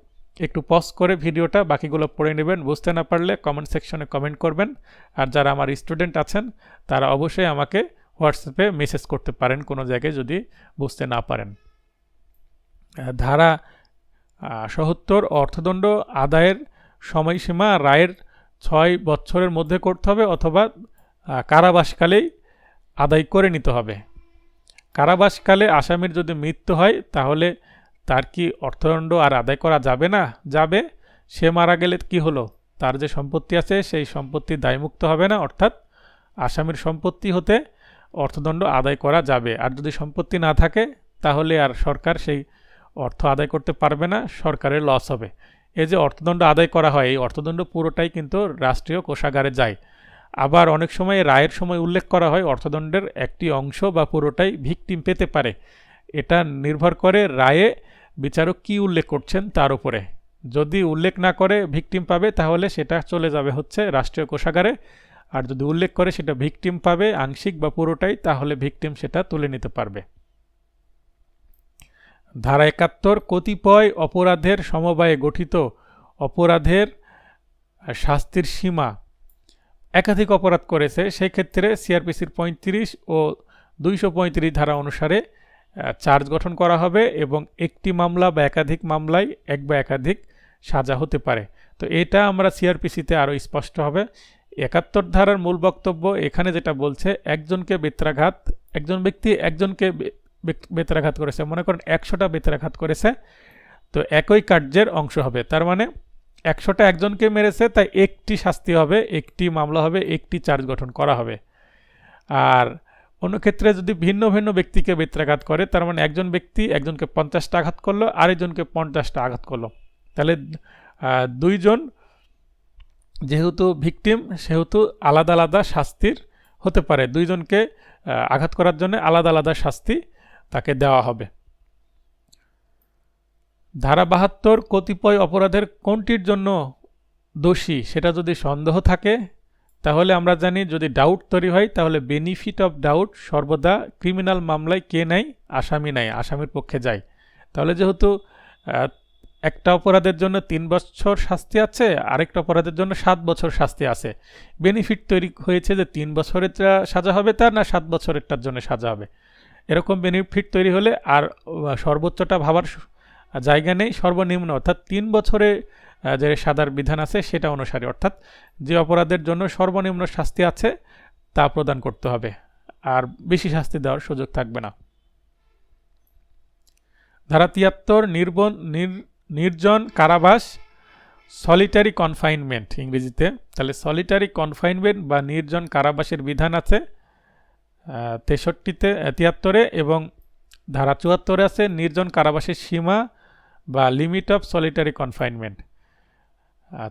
S1: একটু পজ করে ভিডিওটা বাকিগুলো পড়ে নেবেন। বুঝতে না পারলে কমেন্ট সেকশনে কমেন্ট করবেন। আর যারা আমার স্টুডেন্ট আছেন তারা অবশ্যই আমাকে হোয়াটসঅ্যাপে মেসেজ করতে পারেন কোনো জায়গায় যদি বুঝতে না পারেন। ধারা 70 অর্থদণ্ড আদায়ের সময়সীমা রায়ের 6 বছরের মধ্যে করতে হবে অথবা কারাবাসকালেই আদায় করে নিতে হবে। কারাবাসকালে আসামির যদি মৃত্যু হয় তাহলে তার কি অর্থদণ্ড আর আদায় করা যাবে না? যাবে। সে মারা গেলে কি হলো? তার যে সম্পত্তি আছে সেই সম্পত্তি দায়মুক্ত হবে না, অর্থাৎ আসামির সম্পত্তি হতে অর্থদণ্ড আদায় করা যাবে। আর যদি সম্পত্তি না থাকে তাহলে আর সরকার সেই অর্থ আদায় করতে পারবে না, সরকারের লস হবে। এই যে অর্থদণ্ড আদায় করা হয়, এই অর্থদণ্ড পুরোটাই কিন্তু রাষ্ট্রীয় কোষাগারে যায়। আবার অনেক সময় রায়ের সময় উল্লেখ করা হয় অর্থদণ্ডের একটি অংশ বা পুরোটাই ভিকটিম পেতে পারে। এটা নির্ভর করে রায়ে বিচারক কি উল্লেখ করছেন তার উপরে। যদি উল্লেখ না করে ভিকটিম পাবে তাহলে সেটা চলে যাবে হচ্ছে রাষ্ট্রীয় কোষাগারে, আর যদি উল্লেখ করে সেটা ভিকটিম পাবে আংশিক বা পুরোটাই, তাহলে ভিকটিম সেটা তুলে নিতে পারবে। ধারা 71 কতিপয় অপরাধের সমবায়ে গঠিত অপরাধের শাস্তির সীমা। একাধিক অপরাধ করেছে, সেই ক্ষেত্রে সিআরপিসির 35 ও 235 ধারা অনুসারে চার্জ গঠন করা হবে এবং একটি মামলা বা একাধিক মামলায় এক বা একাধিক সাজা হতে পারে। তো এটা আমরা সিআরপিসিতে আরও স্পষ্ট হবে। 71 ধারার মূল বক্তব্য এখানে যেটা বলছে, একজন ব্যক্তি একজনকে বেত্রাঘাত করেছে, মনে করেন 100টা বেত্রাঘাত করেছে, তো একই কার্যের অংশ হবে। তার মানে 100টা একজনকে মেরেছে, তাই একটি শাস্তি হবে, একটি মামলা হবে, একটি চার্জ গঠন করা হবে। আর অন্য ক্ষেত্রে যদি ভিন্ন ভিন্ন ব্যক্তিকে বেত্রাঘাত করে, তার মানে একজন ব্যক্তি একজনকে 50টা আঘাত করলো, আরেকজনকে 50টা আঘাত করলো, তাহলে দুইজন যেহেতু ভিকটিম সেহেতু আলাদা আলাদা শাস্তির হতে পারে। দুইজনকে আঘাত করার জন্য আলাদা আলাদা শাস্তি তাকে দেওয়া হবে। ধারা 72 কতিপয় অপরাধের কোনটির জন্য দোষী সেটা যদি সন্দেহ থাকে, তাহলে আমরা জানি যদি ডাউট তৈরি হয় তাহলে বেনিফিট অফ ডাউট সর্বদা ক্রিমিনাল মামলায় কে নেয়? আসামি নেয়, আসামির পক্ষে যায়। তাহলে যেহেতু একটা অপরাধের জন্য 3 বছর শাস্তি আছে, আরেকটা অপরাধের জন্য 7 বছর শাস্তি আছে, বেনিফিট তৈরি হয়েছে যে 3 বছরেরটা সাজা হবে তার, না 7 বছরেরটার জন্য সাজা হবে। এরকম বেনিফিট তৈরি হলে আর সর্বোচ্চটা ভাবার জায়গা নেই, সর্বনিম্ন অর্থাৎ 3 বছরে যে সাজার বিধান আছে সেটা অনুসারে, অর্থাৎ যে অপরাধের জন্য সর্বনিম্ন শাস্তি আছে তা প্রদান করতে হবে, আর বেশি শাস্তি দেওয়ার সুযোগ থাকবে না। ধারা 73 নির্জন কারাবাস সলিটারি কনফাইনমেন্ট ইংরেজিতে। তাহলে সলিটারি কনফাইনমেন্ট বা নির্জন কারাবাসের বিধান আছে 73 এবং ধারা 74 আছে নির্জন কারাবাসের সীমা বা লিমিট অফ সলিটারি কনফাইনমেন্ট।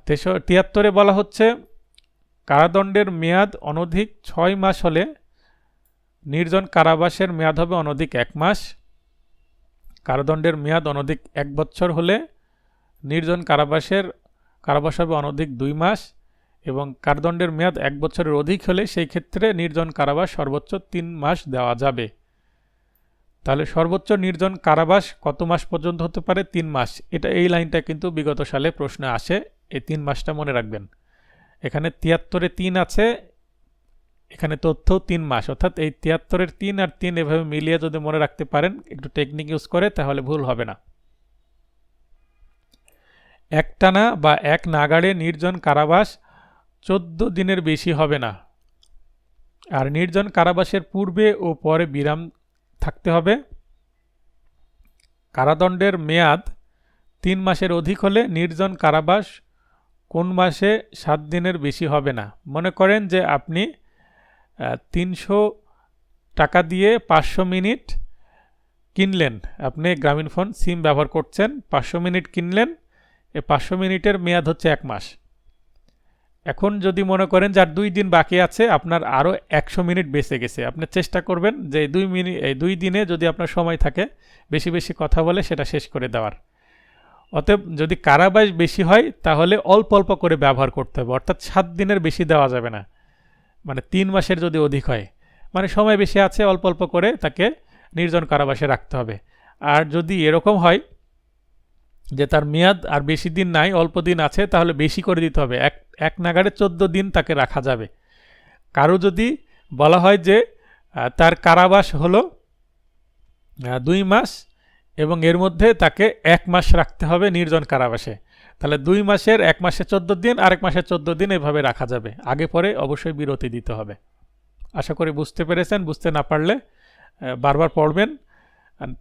S1: 73 বলা হচ্ছে কারাদণ্ডের মেয়াদ অনধিক 6 মাস হলে নির্জন কারাবাসের মেয়াদ হবে অনধিক 1 মাস। কারাদণ্ডের মেয়াদ অনধিক 1 বছর হলে নির্জন কারাবাস হবে অনধিক 2 মাস এবং কারাদণ্ডের মেয়াদ 1 বছরের অধিক হলে সেই ক্ষেত্রে নির্জন কারাবাস সর্বোচ্চ 3 মাস দেওয়া যাবে। তাহলে সর্বোচ্চ নির্জন কারাবাস কত মাস পর্যন্ত হতে পারে? 3 মাস। এই লাইনটা কিন্তু বিগত সালে প্রশ্নে আসে, এই 3 মাসটা মনে রাখবেন। এখানে 73-এ 3 আছে, এখানে তথ্যও 3 মাস, অর্থাৎ এই 73-এর 3 আর 3 এভাবে মিলিয়ে যদি মনে রাখতে পারেন একটু টেকনিক ইউজ করে, তাহলে ভুল হবে না। একটানা বা এক নাগাড়ে নির্জন কারাবাস 14 দিনের বেশি হবে না। আর নির্জন কারাবাসের পূর্বে ও পরে বিরাম থাকতে হবে। কারাদণ্ডের মেয়াদ 3 মাসের অধিক হলে নির্জন কারাবাস কোন মাসে 7 দিনের বেশি হবে না। মনে করেন যে আপনি 300 টাকা দিয়ে 500 মিনিট কিনলেন, আপনি গ্রামীণফোন সিম ব্যবহার করছেন, 500 মিনিট কিনলেন, এই 500 মিনিটের মেয়াদ হচ্ছে 1 মাস। এখন যদি মনে করেন যে আর 2 দিন বাকি আছে, আপনার আরও 100 মিনিট বেঁচে গেছে, আপনি চেষ্টা করবেন যে এই 2 দিনে যদি আপনার সময় থাকে বেশি বেশি কথা বলে সেটা শেষ করে দেওয়ার। অতএব যদি কারাবাস বেশি হয় তাহলে অল্প অল্প করে ব্যবহার করতে হবে, অর্থাৎ 7 দিনের বেশি দেওয়া যাবে না। মানে 3 মাসের যদি অধিক হয়, মানে সময় বেশি আছে, অল্প অল্প করে তাকে নির্জন কারাবাসে রাখতে হবে। আর যদি এরকম হয় যে তার মেয়াদ আর বেশি দিন নাই, অল্প দিন আছে, তাহলে বেশি করে দিতে হবে। এক নাগাড়ে 14 দিন তাকে রাখা যাবে। কারো যদি বলা হয় যে তার কারাবাস হলো 2 মাস এবং এর মধ্যে তাকে 1 মাস রাখতে হবে নির্জন কারাবাসে, তাহলে 2 মাসের 1 মাসে 14 দিন, আরেক মাসে 14 দিন, এভাবে রাখা যাবে। আগে পরে অবশ্যই বিরতি দিতে হবে। আশা করি বুঝতে পেরেছেন। বুঝতে না পারলে বারবার পড়বেন,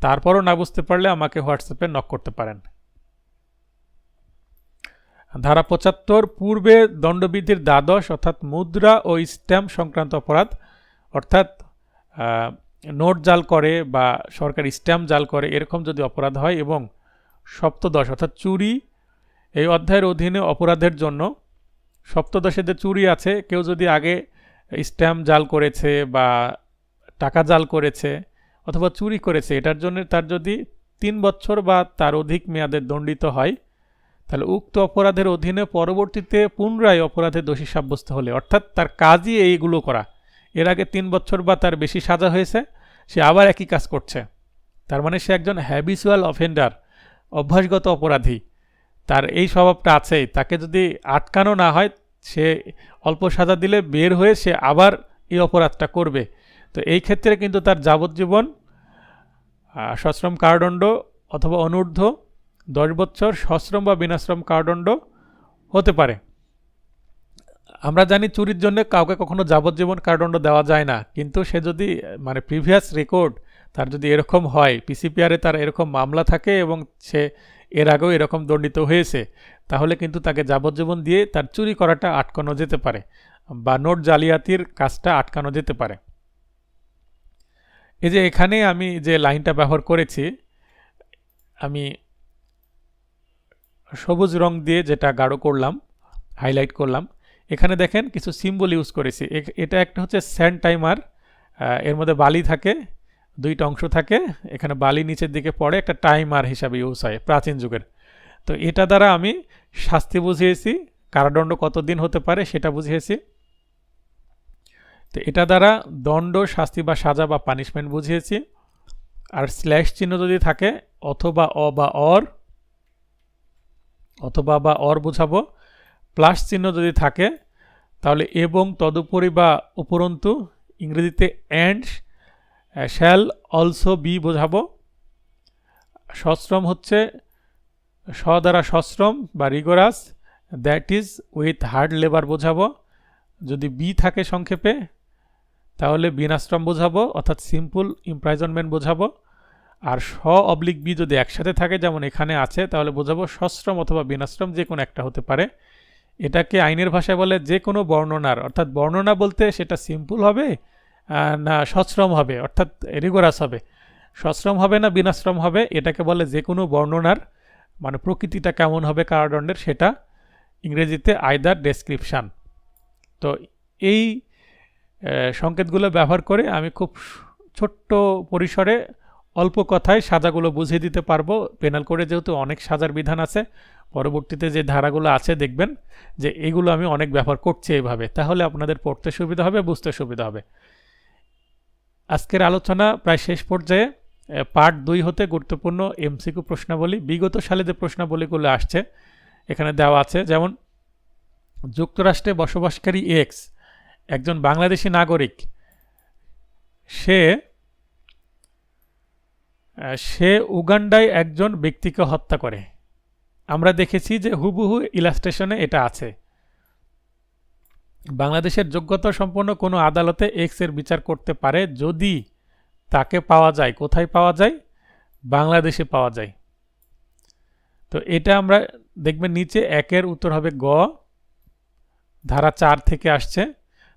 S1: তারপরও না বুঝতে পারলে আমাকে হোয়াটসঅ্যাপে নক করতে পারেন। ধারা 75 পূর্বে দণ্ডবিধির দ্বাদশ অর্থাৎ মুদ্রা ও স্ট্যাম্প সংক্রান্ত অপরাধ, অর্থাৎ নোট জাল করে বা সরকারি স্ট্যাম্প জাল করে এরকম যদি অপরাধ হয়, এবং সপ্তদশ অর্থাৎ চুরি, এই অধ্যায়ের অধীনে অপরাধের জন্য সপ্তদশে যে চুরি আছে, কেউ যদি আগে স্ট্যাম্প জাল করেছে বা টাকা জাল করেছে অথবা চুরি করেছে, এটার জন্য তার যদি 3 বছর বা তার অধিক মেয়াদে দণ্ডিত হয়, তাহলে উক্ত অপরাধের অধীনে পরবর্তীতে পুনরায় অপরাধে দোষী সাব্যস্ত হলে, অর্থাৎ তার কাজই এইগুলো করা, এর আগে 3 বছর বা তার বেশি সাজা হয়েছে, সে আবার একই কাজ করছে, তার মানে সে একজন হ্যাবিচুয়াল অফেন্ডার, অভ্যাসগত অপরাধী, তার এই স্বভাবটা আছেই। তাকে যদি আটকানো না হয়, সে অল্প সাজা দিলে বের হয়ে সে আবার এই অপরাধটা করবে। তো এই ক্ষেত্রে কিন্তু তার যাবজ্জীবন, সশ্রম কারাদণ্ড অথবা অনূর্ধ্ব 10 বছর সশ্রম বা বিনাশ্রম কারাদণ্ড হতে পারে। আমরা জানি চুরির জন্য কাউকে কখনো যাবজ্জীবন কারাদণ্ড দেওয়া যায় না, কিন্তু সে যদি মানে প্রিভিয়াস রেকর্ড তার যদি এরকম হয়, পিসিপিআরে তার এরকম মামলা থাকে এবং সে এর আগেও এরকম দণ্ডিত হয়েছে, তাহলে কিন্তু তাকে যাবজ্জীবন দিয়ে তার চুরি করাটা আটকানো যেতে পারে বা নোট জালিয়াতির কাজটা আটকানো যেতে পারে। এই যে এখানে আমি যে লাইনটা ব্যবহার করেছি, আমি সবুজ রং দিয়ে যেটা গাঢ় করলাম, হাইলাইট করলাম, এখানে দেখেন কিছু সিম্বল ইউজ করেছি। এটা একটা হচ্ছে স্যান্ড টাইমার, এর মধ্যে বালি থাকে, 2টা অংশ থাকে, এখানে বালি নিচের দিকে পড়ে, একটা টাইমার হিসাবে ইউজ হয় প্রাচীন যুগের। তো এটা দ্বারা আমি শাস্তি বুঝিয়েছি, কারাদণ্ড কতদিন হতে পারে সেটা বুঝিয়েছি। তো এটা দ্বারা দণ্ড, শাস্তি বা সাজা বা পানিশমেন্ট বুঝিয়েছি। আর স্ল্যাশ চিহ্ন যদি থাকে, অথবা বা অর বোঝাবো। প্লাস চিহ্ন যদি থাকে তাহলে এবং, তদুপরি বা উপরন্তু, ইংরেজিতে অ্যান্ড, শ্যাল অলসো বি বোঝাবো। সশ্রম হচ্ছে স দ্বারা সশ্রম বা rigorous, that is with hard labour বোঝাবো। যদি বি থাকে সংক্ষেপে তাহলে বিনাশ্রম বোঝাবো, অর্থাৎ সিম্পল ইমপ্রাইজনমেন্ট বোঝাবো। আর স অবলিক বি যদি একসাথে থাকে যেমন এখানে আছে, তাহলে বোঝাবো সশ্রম অথবা বিনাশ্রম যে কোনো একটা হতে পারে। এটাকে আইনের ভাষায় বলে যে কোনো বর্ণনার, অর্থাৎ বর্ণনা বলতে সেটা সিম্পল হবে না সশ্রম হবে, অর্থাৎ রিগোরাস হবে, সশ্রম হবে না বিনাশ্রম হবে, এটাকে বলে যে কোনো বর্ণনার মানে প্রকৃতিটা কেমন হবে কারাদণ্ডের, সেটা ইংরেজিতে আইদার ডেসক্রিপশান। তো এই সংকেতগুলো ব্যবহার করে আমি খুব ছোট্ট পরিসরে অল্প কথায় সাজাগুলো বুঝিয়ে দিতে পারবো। পেনাল কোডে যেহেতু অনেক সাজার বিধান আছে, পরবর্তীতে যে ধারাগুলো আছে দেখবেন যে এগুলো আমি অনেক ব্যবহার করছি এইভাবে, তাহলে আপনাদের পড়তে সুবিধা হবে, বুঝতে সুবিধা হবে। আজকের আলোচনা প্রায় শেষ পর্যায়ে। পার্ট 2 হতে গুরুত্বপূর্ণ এমসিকিউ প্রশ্নাবলী, বিগত সালে যে প্রশ্নাবলীগুলো আসছে এখানে দেওয়া আছে। যেমন যুক্তরাষ্ট্রে বসবাসকারী এক্স একজন বাংলাদেশি নাগরিক, সে উগান্ডায় একজন ব্যক্তিকে হত্যা করে। আমরা দেখেছি যে হুবহু ইলাস্ট্রেশনে এটা আছে। বাংলাদেশের যোগ্যতা সম্পন্ন কোনো আদালতে এক্স এর বিচার করতে পারে যদি তাকে পাওয়া যায়। কোথায় পাওয়া যায়? বাংলাদেশে পাওয়া যায়। তো এটা আমরা দেখবেন নিচে একের উত্তর হবে গ, ধারা 4 থেকে আসছে।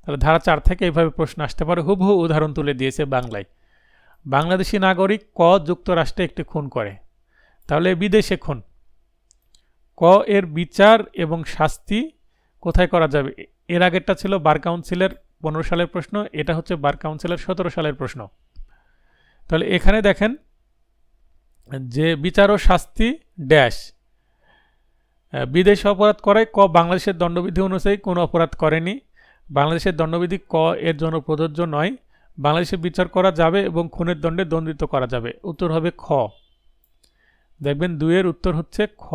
S1: তাহলে ধারা 4 থেকে এইভাবে প্রশ্ন আসতে পারে, হুবহু উদাহরণ তুলে দিয়েছে বাংলায়। বাংলাদেশি নাগরিক ক যুক্তরাষ্ট্রে একটি খুন করে, তাহলে বিদেশে খুন। ক এর বিচার এবং শাস্তি কোথায় করা যাবে? এর আগেরটা ছিল বার কাউন্সিলের 15 সালের প্রশ্ন, এটা হচ্ছে বার কাউন্সিলের 17 সালের প্রশ্ন। তাহলে এখানে দেখেন যে বিচার ও শাস্তি ড্যাশ, বিদেশে অপরাধ করায় ক বাংলাদেশের দণ্ডবিধি অনুযায়ী কোনো অপরাধ করেনি, বাংলাদেশের দণ্ডবিধি ক এর জন্য প্রযোজ্য নয়, বাংলাদেশে বিচার করা যাবে এবং খুনের দণ্ডে দণ্ডিত করা যাবে। উত্তর হবে খ। দেখবেন 2 এর উত্তর হচ্ছে খ,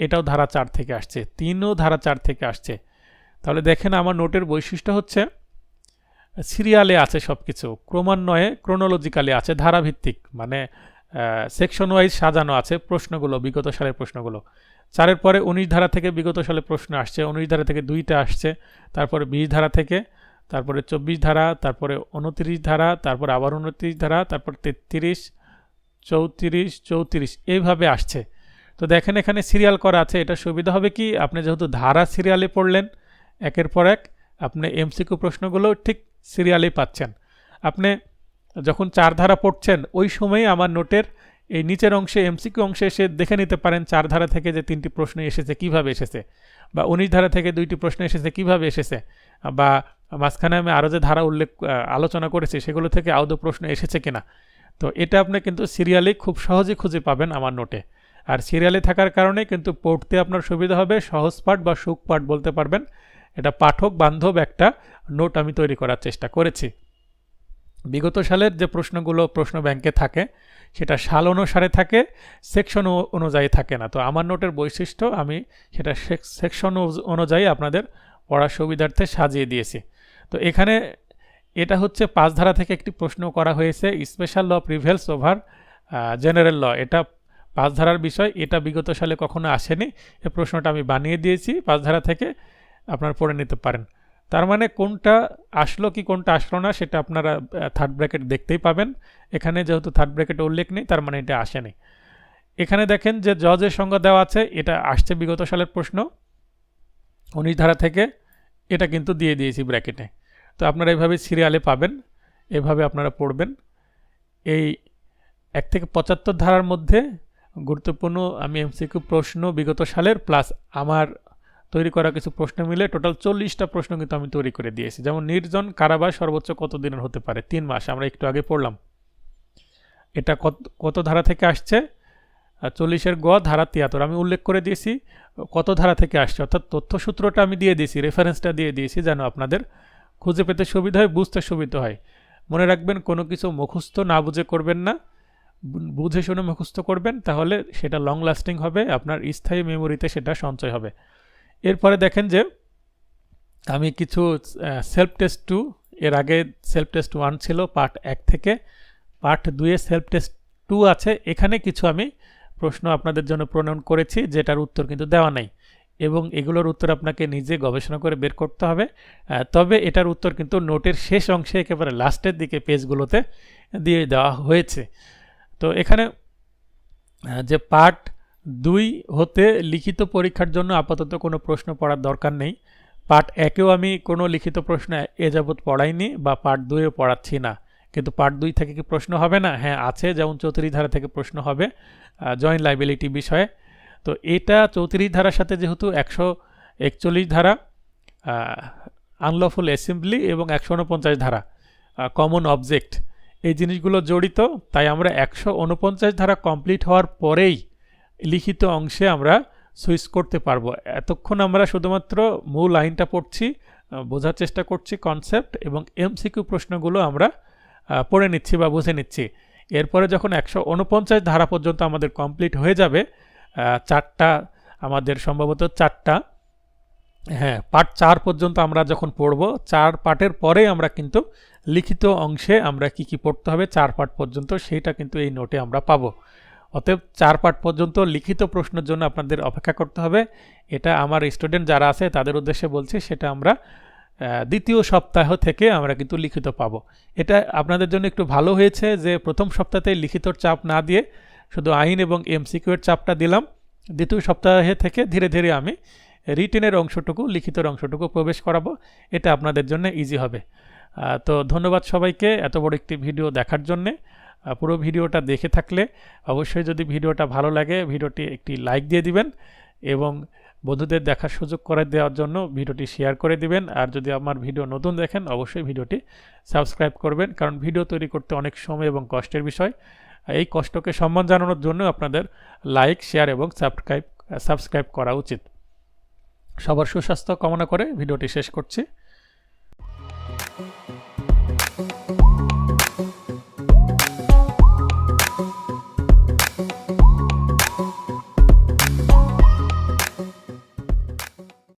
S1: এটাও ধারা 4 থেকে আসছে, 3ও ধারা 4 থেকে আসছে। তাহলে দেখেন আমার নোটের বৈশিষ্ট্য হচ্ছে সিরিয়ালে আছে সব কিছু, ক্রমান্বয়ে ক্রোনোলজিক্যালি আছে, ধারাভিত্তিক, মানে সেকশন ওয়াইজ সাজানো আছে প্রশ্নগুলো, বিগত সালের প্রশ্নগুলো। 4-এর পরে 19 ধারা থেকে বিগত সালের প্রশ্ন আসছে, 19 ধারা থেকে 2টা আসছে, তারপরে 20 ধারা থেকে, তারপরে 24 ধারা, তারপরে 29 ধারা, তারপরে আবার 29 ধারা, তারপর 33, 34, 34 এইভাবে আসছে। তো দেখেন এখানে সিরিয়াল করা আছে। এটা সুবিধা হবে কি, আপনি যেহেতু ধারা সিরিয়ালে পড়লেন একের পর এক, আপনি এমসিকিউ প্রশ্নগুলো ঠিক সিরিয়ালেই পাচ্ছেন। আপনি যখন 4 ধারা পড়ছেন ওই সময়ই আমার নোটের এই নিচের অংশে এমসিকিউ অংশে এসে দেখে নিতে পারেন 4 ধারা থেকে যে 3টি প্রশ্ন এসেছে কিভাবে এসেছে, বা 19 ধারা থেকে 2টি প্রশ্ন এসেছে কিভাবে এসেছে, বা মাঝখানে আমি আরও যে ধারা আলোচনা করেছি সেগুলো থেকে আদৌ প্রশ্ন এসেছে কিনা। তো এটা আপনি কিন্তু সিরিয়ালে খুব সহজে খুঁজে পাবেন আমার নোটে। আর সিরিয়ালে থাকার কারণে কিন্তু পড়তে আপনার সুবিধা হবে, সহজ পাঠ বা সুখ পাঠ বলতে পারবেন। এটা পাঠক বান্ধব একটা নোট আমি তৈরি করার চেষ্টা করেছি। বিগত সালের যে প্রশ্নগুলো প্রশ্ন ব্যাংকে থাকে সেটা সাল অনুসারে থাকে, সেকশন অনুযায়ী থাকে না। তো আমার নোটের বৈশিষ্ট্য আমি সেটা সেকশন অনুযায়ী আপনাদের পড়ার সুবিধার্থে সাজিয়ে দিয়েছি। তো এখানে এটা হচ্ছে 5 ধারা থেকে একটি প্রশ্ন করা হয়েছে, special law prevails over general law. এটা 5 ধারার বিষয়, এটা বিগত সালে কখনো আসেনি। এই প্রশ্নটা আমি বানিয়ে দিয়েছি 5 ধারা থেকে, আপনারা পড়ে নিতে পারেন। তার মানে কোনটা আসলো কি কোনটা আসলো না সেটা আপনারা থার্ড ব্র্যাকেট দেখতেই পাবেন। এখানে যেহেতু থার্ড ব্র্যাকেট উল্লেখ নেই তার মানে এটা আসেনি। এখানে দেখেন যে জজের সংজ্ঞা দেওয়া আছে, এটা আসছে বিগত সালের প্রশ্ন 19 ধারা থেকে, এটা কিন্তু দিয়ে দিয়েছি ব্র্যাকেটে। তো আপনারা এইভাবে সিরিয়ালে পাবেন, এভাবে আপনারা পড়বেন। এই 1 থেকে 75 ধারার মধ্যে গুরুত্বপূর্ণ আমি এমসিকিউ প্রশ্ন বিগত সালের প্লাস আমার তৈরি করা কিছু প্রশ্ন মিলে টোটাল 40টা প্রশ্ন কিন্তু আমি তৈরি করে দিয়েছি। যেমন নির্জন কারাবাস সর্বোচ্চ কত দিনের হতে পারে? 3 মাস, আমরা একটু আগে পড়লাম। এটা কত ধারা থেকে আসছে? 40-এর গ ধারা 73, আমি উল্লেখ করে দিয়েছি কত ধারা থেকে আসছে, অর্থাৎ তথ্যসূত্রটা আমি দিয়ে দিয়েছি, রেফারেন্সটা দিয়ে দিয়েছি যেন আপনাদের খুঁজে পেতে সুবিধা হয়, বুঝতে সুবিধা হয়। মনে রাখবেন কোনো কিছু মুখস্থ না বুঝে করবেন না, বুঝে শুনে মুখস্থ করবেন, তাহলে সেটা লং লাস্টিং হবে, আপনার স্থায়ী মেমোরিতে সেটা সঞ্চয় হবে। এরপরে দেখেন যে আমি কিছু সেলফ টেস্ট 2, এর আগে সেলফ টেস্ট 1 ছিল পার্ট 1 থেকে, পার্ট 2-এ সেলফ টেস্ট 2 আছে। এখানে কিছু আমি প্রশ্ন আপনাদের জন্য প্রণয়ন করেছি যেটার উত্তর কিন্তু দেওয়া নাই, এবং এগুলোর উত্তর আপনাকে নিজে গবেষণা করে বের করতে হবে। তবে এটার উত্তর কিন্তু নোটের শেষ অংশে একেবারে লাস্টের দিকে পেজগুলোতে দিয়ে দেওয়া হয়েছে। তো তো এখানে যে পার্ট 2 হতে লিখিত পরীক্ষার জন্য আপাতত কোনো প্রশ্ন পড়ার দরকার নেই। পার্ট 1-এও আমি কোনো লিখিত প্রশ্ন এ যাবৎ পড়াইনি বা পার্ট 2-এও পড়াচ্ছি না। কিন্তু পার্ট 2 থেকে কি প্রশ্ন হবে না? হ্যাঁ আছে, যেমন 34 ধারা থেকে প্রশ্ন হবে জয়েন্ট লাইবিলিটি বিষয়ে। তো এটা 34 ধারার সাথে যেহেতু 141 ধারা আনলফুল অ্যাসেম্বলি এবং 149 ধারা কমন অবজেক্ট, এই জিনিসগুলো জড়িত, তাই আমরা 149 ধারা কমপ্লিট হওয়ার পরেই লিখিত অংশে আমরা সুইচ করতে পারবো। এতক্ষণ আমরা শুধুমাত্র মূল আইনটা পড়ছি, বোঝার চেষ্টা করছি কনসেপ্ট, এবং এমসিকিউ প্রশ্নগুলো আমরা পড়ে নিচ্ছি বা বুঝে নিচ্ছি। এরপরে যখন 149 ধারা পর্যন্ত আমাদের কমপ্লিট হয়ে যাবে, 4টা আমাদের সম্ভবত 4টা, হ্যাঁ পার্ট 4 পর্যন্ত আমরা যখন পড়ব, 4 পার্টের পরে আমরা কিন্তু লিখিত অংশে আমরা কি পড়তে হবে 4 পার্ট পর্যন্ত, সেইটা কিন্তু এই নোটে আমরা পাবো। অতএব 4 পার্ট পর্যন্ত লিখিত প্রশ্নের জন্য আপনাদের অপেক্ষা করতে হবে। এটা আমার স্টুডেন্ট যারা আছে তাদের উদ্দেশ্যে বলছি, সেটা আমরা দ্বিতীয় সপ্তাহ থেকে আমরা কিন্তু লিখিত পাবো। এটা আপনাদের জন্য একটু ভালো হয়েছে যে প্রথম সপ্তাহে লিখিতর চাপ না দিয়ে শুধু আইন এবং এমসিকিউ এর চাপটা দিলাম। দ্বিতীয় সপ্তাহে থেকে ধীরে ধীরে আমি রিটেনের অংশটুকু, লিখিতের অংশটুকু প্রবেশ করাবো। এটা আপনাদের জন্য ইজি হবে। তো ধন্যবাদ সবাইকে এত বড় একটি ভিডিও দেখার জন্যে। পুরো ভিডিওটা দেখে থাকলে অবশ্যই যদি ভিডিওটা ভালো লাগে ভিডিওটি একটি লাইক দিয়ে দিবেন, এবং বন্ধুদের দেখার সুযোগ করে দেওয়ার জন্য ভিডিওটি শেয়ার করে দিবেন। আর যদি আমার ভিডিও নতুন দেখেন অবশ্যই ভিডিওটি সাবস্ক্রাইব করবেন, কারণ ভিডিও তৈরি করতে অনেক সময় এবং কষ্টের বিষয়। এই কষ্টকে সম্মান জানানোর জন্য আপনাদের লাইক, শেয়ার এবং সাবস্ক্রাইব করা উচিত। সবার সুস্বাস্থ্য কামনা করে ভিডিওটি শেষ করছি।